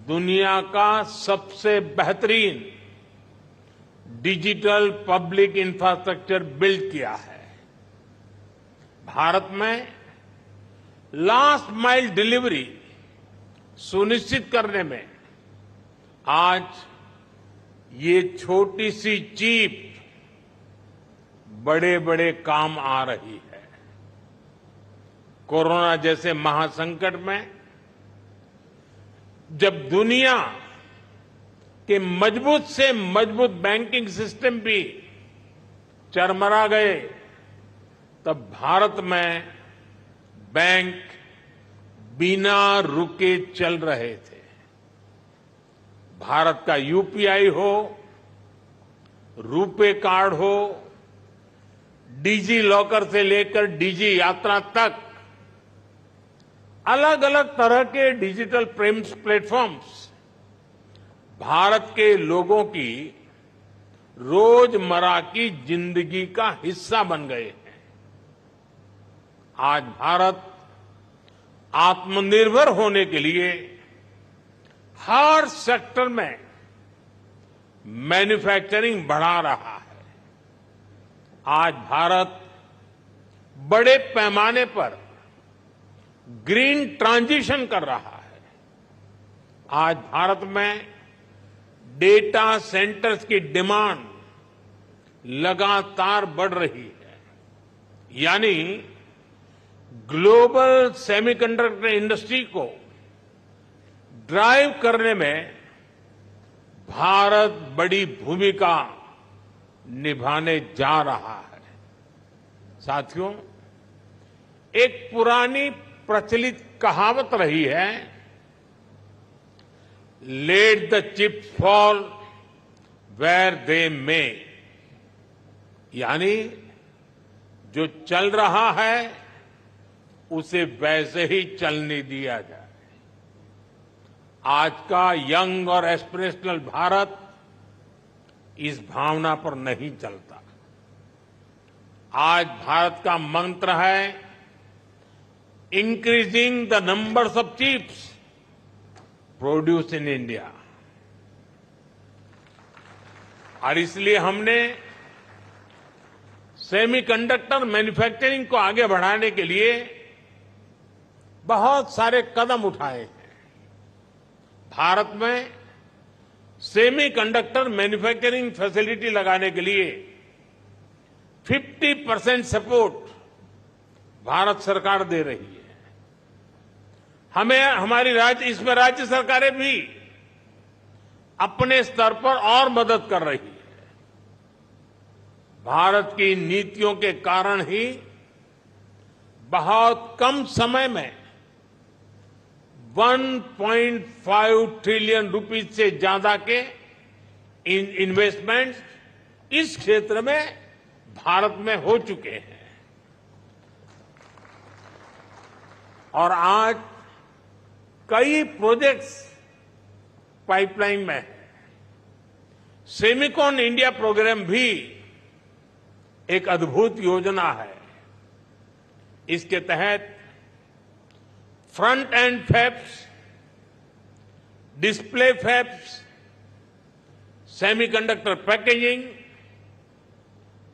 दुनिया का सबसे बेहतरीन डिजिटल पब्लिक इंफ्रास्ट्रक्चर बिल्ड किया है। भारत में लास्ट माइल डिलीवरी सुनिश्चित करने में आज ये छोटी सी चिप बड़े बड़े काम आ रही है। कोरोना जैसे महासंकट में जब दुनिया के मजबूत से मजबूत बैंकिंग सिस्टम भी चरमरा गए, तब भारत में बैंक बिना रुके चल रहे थे। भारत का यूपीआई हो, रुपे कार्ड हो, डिजी लॉकर से लेकर डिजी यात्रा तक अलग अलग तरह के डिजिटल प्लेटफॉर्म्स भारत के लोगों की रोजमर्रा की जिंदगी का हिस्सा बन गए हैं। आज भारत आत्मनिर्भर होने के लिए हर सेक्टर में मैन्युफैक्चरिंग बढ़ा रहा है। आज भारत बड़े पैमाने पर ग्रीन ट्रांजिशन कर रहा है। आज भारत में डेटा सेंटर्स की डिमांड लगातार बढ़ रही है। यानी ग्लोबल सेमीकंडक्टर इंडस्ट्री को ड्राइव करने में भारत बड़ी भूमिका निभाने जा रहा है। साथियों, एक पुरानी प्रचलित कहावत रही है, let the chips fall where they may, यानी जो चल रहा है उसे वैसे ही चलने दिया जाए। आज का यंग और एस्पिरेशनल भारत इस भावना पर नहीं चलता। आज भारत का मंत्र है increasing the numbers of chips produce in India. और इसलिए हमने सेमीकंडक्टर मैन्युफैक्चरिंग को आगे बढ़ाने के लिए बहुत सारे कदम उठाए हैं। भारत में सेमीकंडक्टर मैन्युफैक्चरिंग फैसिलिटी लगाने के लिए 50% सपोर्ट भारत सरकार दे रही है। इसमें राज्य सरकारें भी अपने स्तर पर और मदद कर रही है। भारत की नीतियों के कारण ही बहुत कम समय में 1.5 ट्रिलियन रुपीज से ज्यादा के इन्वेस्टमेंट्स इस क्षेत्र में भारत में हो चुके हैं। और आज कई प्रोजेक्ट्स पाइपलाइन में है। सेमिकॉन इंडिया प्रोग्राम भी एक अद्भुत योजना है। इसके तहत front end fabs, display fabs, semiconductor packaging,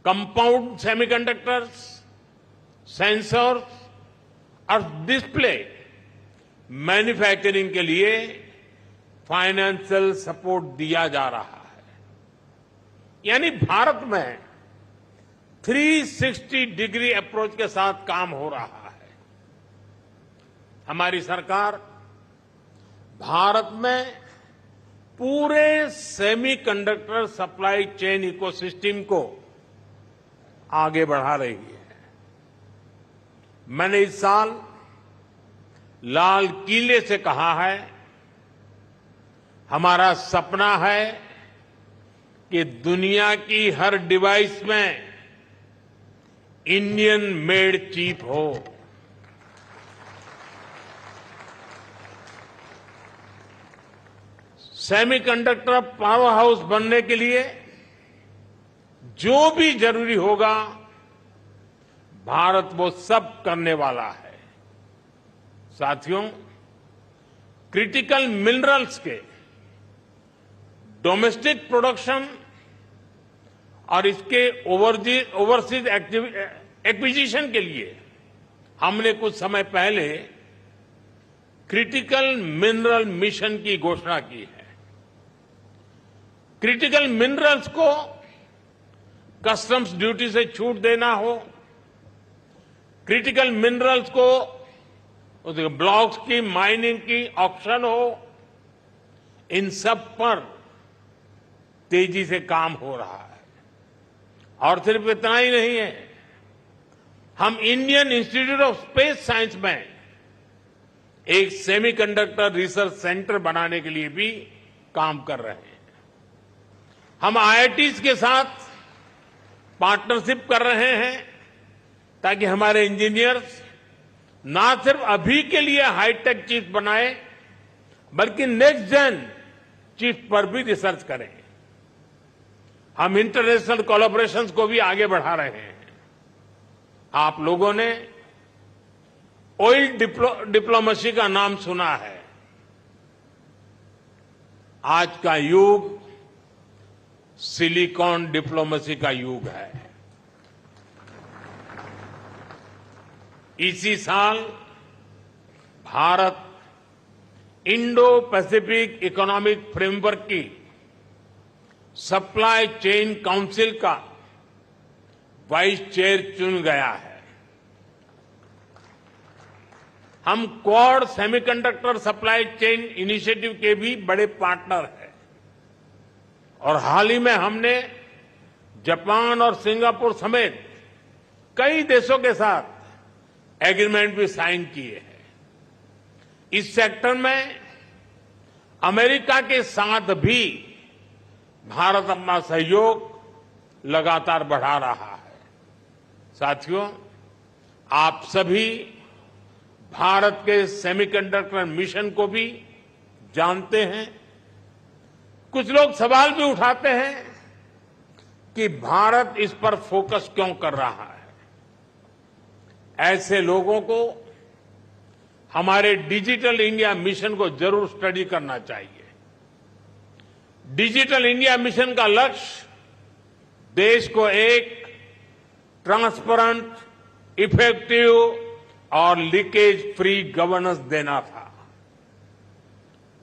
compound semiconductors, sensors और डिस्प्ले मैन्युफैक्चरिंग के लिए फाइनेंशियल सपोर्ट दिया जा रहा है। यानी भारत में 360 डिग्री अप्रोच के साथ काम हो रहा है। हमारी सरकार भारत में पूरे सेमीकंडक्टर सप्लाई चेन इकोसिस्टम को आगे बढ़ा रही है। मैंने इस साल लाल किले से कहा है, हमारा सपना है कि दुनिया की हर डिवाइस में इंडियन मेड चिप हो। सेमीकंडक्टर पावर हाउस बनने के लिए जो भी जरूरी होगा, भारत वो सब करने वाला है। साथियों, क्रिटिकल मिनरल्स के डोमेस्टिक प्रोडक्शन और इसके ओवरसीज एक्विजिशन के लिए हमने कुछ समय पहले क्रिटिकल मिनरल मिशन की घोषणा की है। क्रिटिकल मिनरल्स को कस्टम्स ड्यूटी से छूट देना हो, क्रिटिकल मिनरल्स को उसके ब्लॉक्स की माइनिंग की ऑप्शन हो, इन सब पर तेजी से काम हो रहा है। और सिर्फ इतना ही नहीं है, हम Indian institute of space science में एक सेमीकंडक्टर रिसर्च सेंटर बनाने के लिए भी काम कर रहे हैं। हम आईआईटीज के साथ पार्टनरशिप कर रहे हैं ताकि हमारे इंजीनियर्स ना सिर्फ अभी के लिए हाईटेक चिप बनाए, बल्कि नेक्स्ट जेन चिप पर भी रिसर्च करें। हम इंटरनेशनल कोलैबोरेशंस को भी आगे बढ़ा रहे हैं। आप लोगों ने ऑयल डिप्लोमेसी का नाम सुना है। आज का युग सिलिकॉन डिप्लोमेसी का युग है। इसी साल Bharat Indo Pacific economic framework की सप्लाई चेन काउंसिल का वाइस चेयर चुन गया है। हम quad semiconductor supply chain initiative के भी बड़े पार्टनर हैं और हाल ही में हमने जापान और सिंगापुर समेत कई देशों के साथ एग्रीमेंट भी साइन किए हैं। इस सेक्टर में अमेरिका के साथ भी भारत अपना सहयोग लगातार बढ़ा रहा है। साथियों, आप सभी भारत के सेमीकंडक्टर मिशन को भी जानते हैं। कुछ लोग सवाल भी उठाते हैं कि भारत इस पर फोकस क्यों कर रहा है। ऐसे लोगों को हमारे डिजिटल इंडिया मिशन को जरूर स्टडी करना चाहिए। डिजिटल इंडिया मिशन का लक्ष्य देश को एक ट्रांसपेरेंट, इफेक्टिव और लीकेज फ्री गवर्नेंस देना था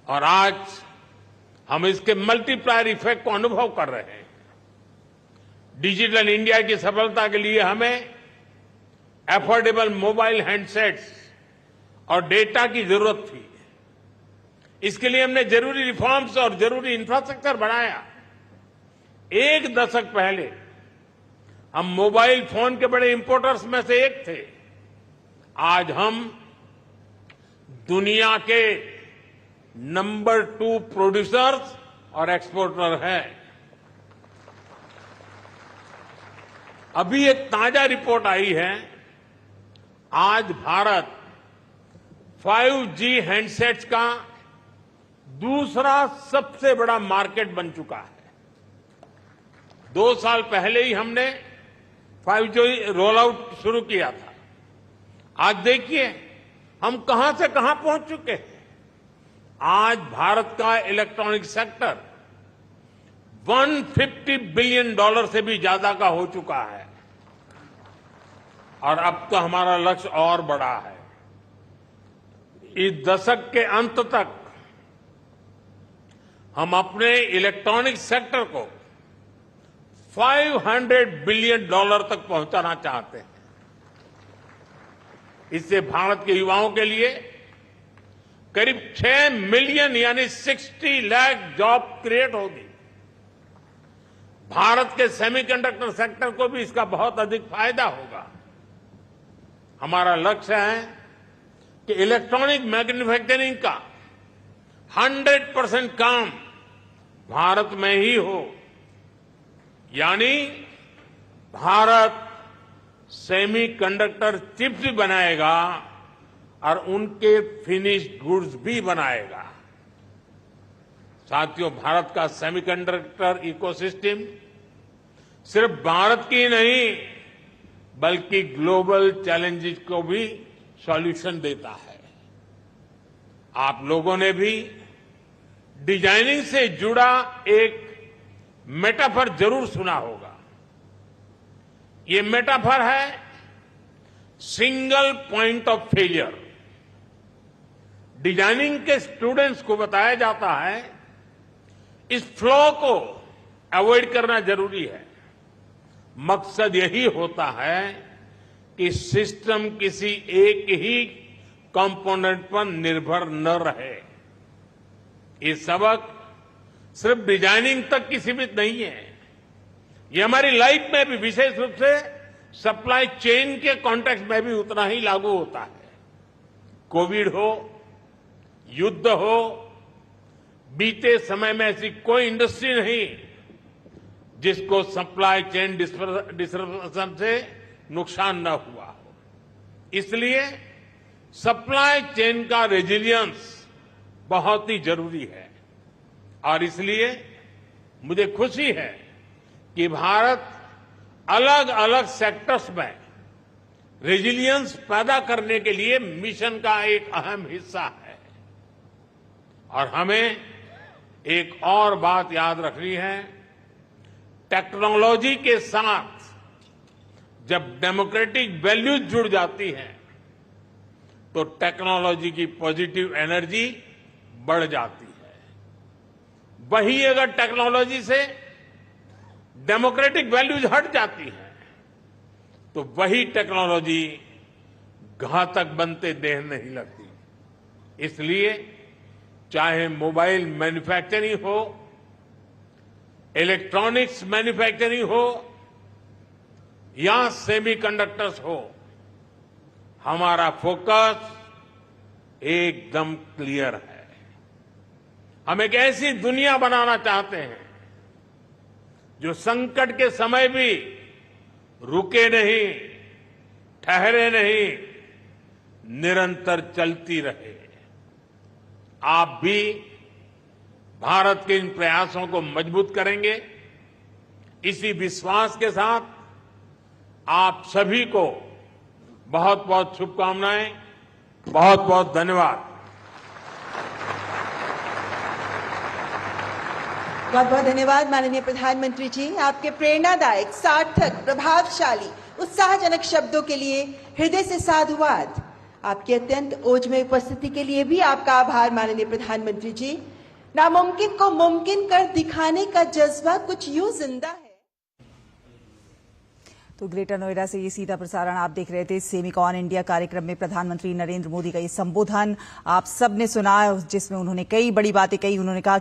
और आज हम इसके मल्टीप्लायर इफेक्ट को अनुभव कर रहे हैं। डिजिटल इंडिया की सफलता के लिए हमें एफोर्डेबल मोबाइल हैंडसेट्स और डेटा की जरूरत थी। इसके लिए हमने जरूरी रिफॉर्म्स और जरूरी इंफ्रास्ट्रक्चर बनाया। एक दशक पहले हम मोबाइल फोन के बड़े इंपोर्टर्स में से एक थे। आज हम दुनिया के नंबर 2 प्रोड्यूसर्स और एक्सपोर्टर हैं। अभी एक ताजा रिपोर्ट आई है, आज भारत 5G हैंडसेट्स का दूसरा सबसे बड़ा मार्केट बन चुका है। 2 साल पहले ही हमने 5G रोल आउट शुरू किया था। आज देखिए हम कहां से कहां पहुंच चुके हैं। आज भारत का इलेक्ट्रॉनिक सेक्टर $150 बिलियन से भी ज्यादा का हो चुका है और अब तो हमारा लक्ष्य और बड़ा है। इस दशक के अंत तक हम अपने इलेक्ट्रॉनिक सेक्टर को $500 बिलियन तक पहुंचाना चाहते हैं। इससे भारत के युवाओं के लिए करीब 6 मिलियन यानी 60 लाख जॉब क्रिएट होगी। भारत के सेमीकंडक्टर सेक्टर को भी इसका बहुत अधिक फायदा होगा। हमारा लक्ष्य है कि इलेक्ट्रॉनिक मैन्युफैक्चरिंग का 100% काम भारत में ही हो, यानी भारत सेमीकंडक्टर चिप्स भी बनाएगा और उनके फिनिश्ड गुड्स भी बनाएगा। साथियों, भारत का सेमीकंडक्टर इकोसिस्टम सिर्फ भारत की नहीं बल्कि ग्लोबल चैलेंजेस को भी सॉल्यूशन देता है। आप लोगों ने भी डिजाइनिंग से जुड़ा एक मेटाफर जरूर सुना होगा। ये मेटाफर है single point of failure. Designing के स्टूडेंट्स को बताया जाता है इस फ्लो को अवॉइड करना जरूरी है। मकसद यही होता है कि सिस्टम किसी एक ही कंपोनेंट पर निर्भर न रहे। ये सबक सिर्फ डिजाइनिंग तक की सीमित नहीं है, ये हमारी लाइफ में भी, विशेष रूप से सप्लाई चेन के कॉन्टेक्स्ट में भी उतना ही लागू होता है। कोविड हो, युद्ध हो, बीते समय में ऐसी कोई इंडस्ट्री नहीं जिसको सप्लाई चेन डिसरप्शन से नुकसान न हुआ हो। इसलिए सप्लाई चेन का रेजिलियंस बहुत ही जरूरी है और इसलिए मुझे खुशी है कि भारत अलग अलग सेक्टर्स में रेजिलियंस पैदा करने के लिए मिशन का एक अहम हिस्सा है। और हमें एक और बात याद रखनी है, टेक्नोलॉजी के साथ जब डेमोक्रेटिक वैल्यूज जुड़ जाती हैं तो टेक्नोलॉजी की पॉजिटिव एनर्जी बढ़ जाती है। वही अगर टेक्नोलॉजी से डेमोक्रेटिक वैल्यूज हट जाती हैं, तो वही टेक्नोलॉजी घातक बनते देर नहीं लगती। इसलिए चाहे मोबाइल मैन्युफैक्चरिंग हो, इलेक्ट्रॉनिक्स मैन्युफैक्चरिंग हो या सेमीकंडक्टर्स हो, हमारा फोकस एकदम क्लियर है। हम एक ऐसी दुनिया बनाना चाहते हैं जो संकट के समय भी रुके नहीं, ठहरे नहीं, निरंतर चलती रहे। आप भी भारत के इन प्रयासों को मजबूत करेंगे। इसी विश्वास के साथ आप सभी को बहुत बहुत शुभकामनाएं, बहुत बहुत धन्यवाद। बहुत बहुत धन्यवाद माननीय प्रधानमंत्री जी, आपके प्रेरणादायक, सार्थक, प्रभावशाली, उत्साहजनक शब्दों के लिए हृदय से साधुवाद। आपकी अत्यंत ओजमय उपस्थिति के लिए भी आपका आभार माननीय प्रधानमंत्री जी। नामुमकिन को मुमकिन कर दिखाने का जज्बा कुछ यूं जिंदा है। तो ग्रेटर नोएडा से ये सीधा प्रसारण आप देख रहे थे। सेमिकॉन इंडिया कार्यक्रम में प्रधानमंत्री नरेंद्र मोदी का ये संबोधन आप सबने सुना, जिसमें उन्होंने कई बड़ी बातें कही। उन्होंने कहा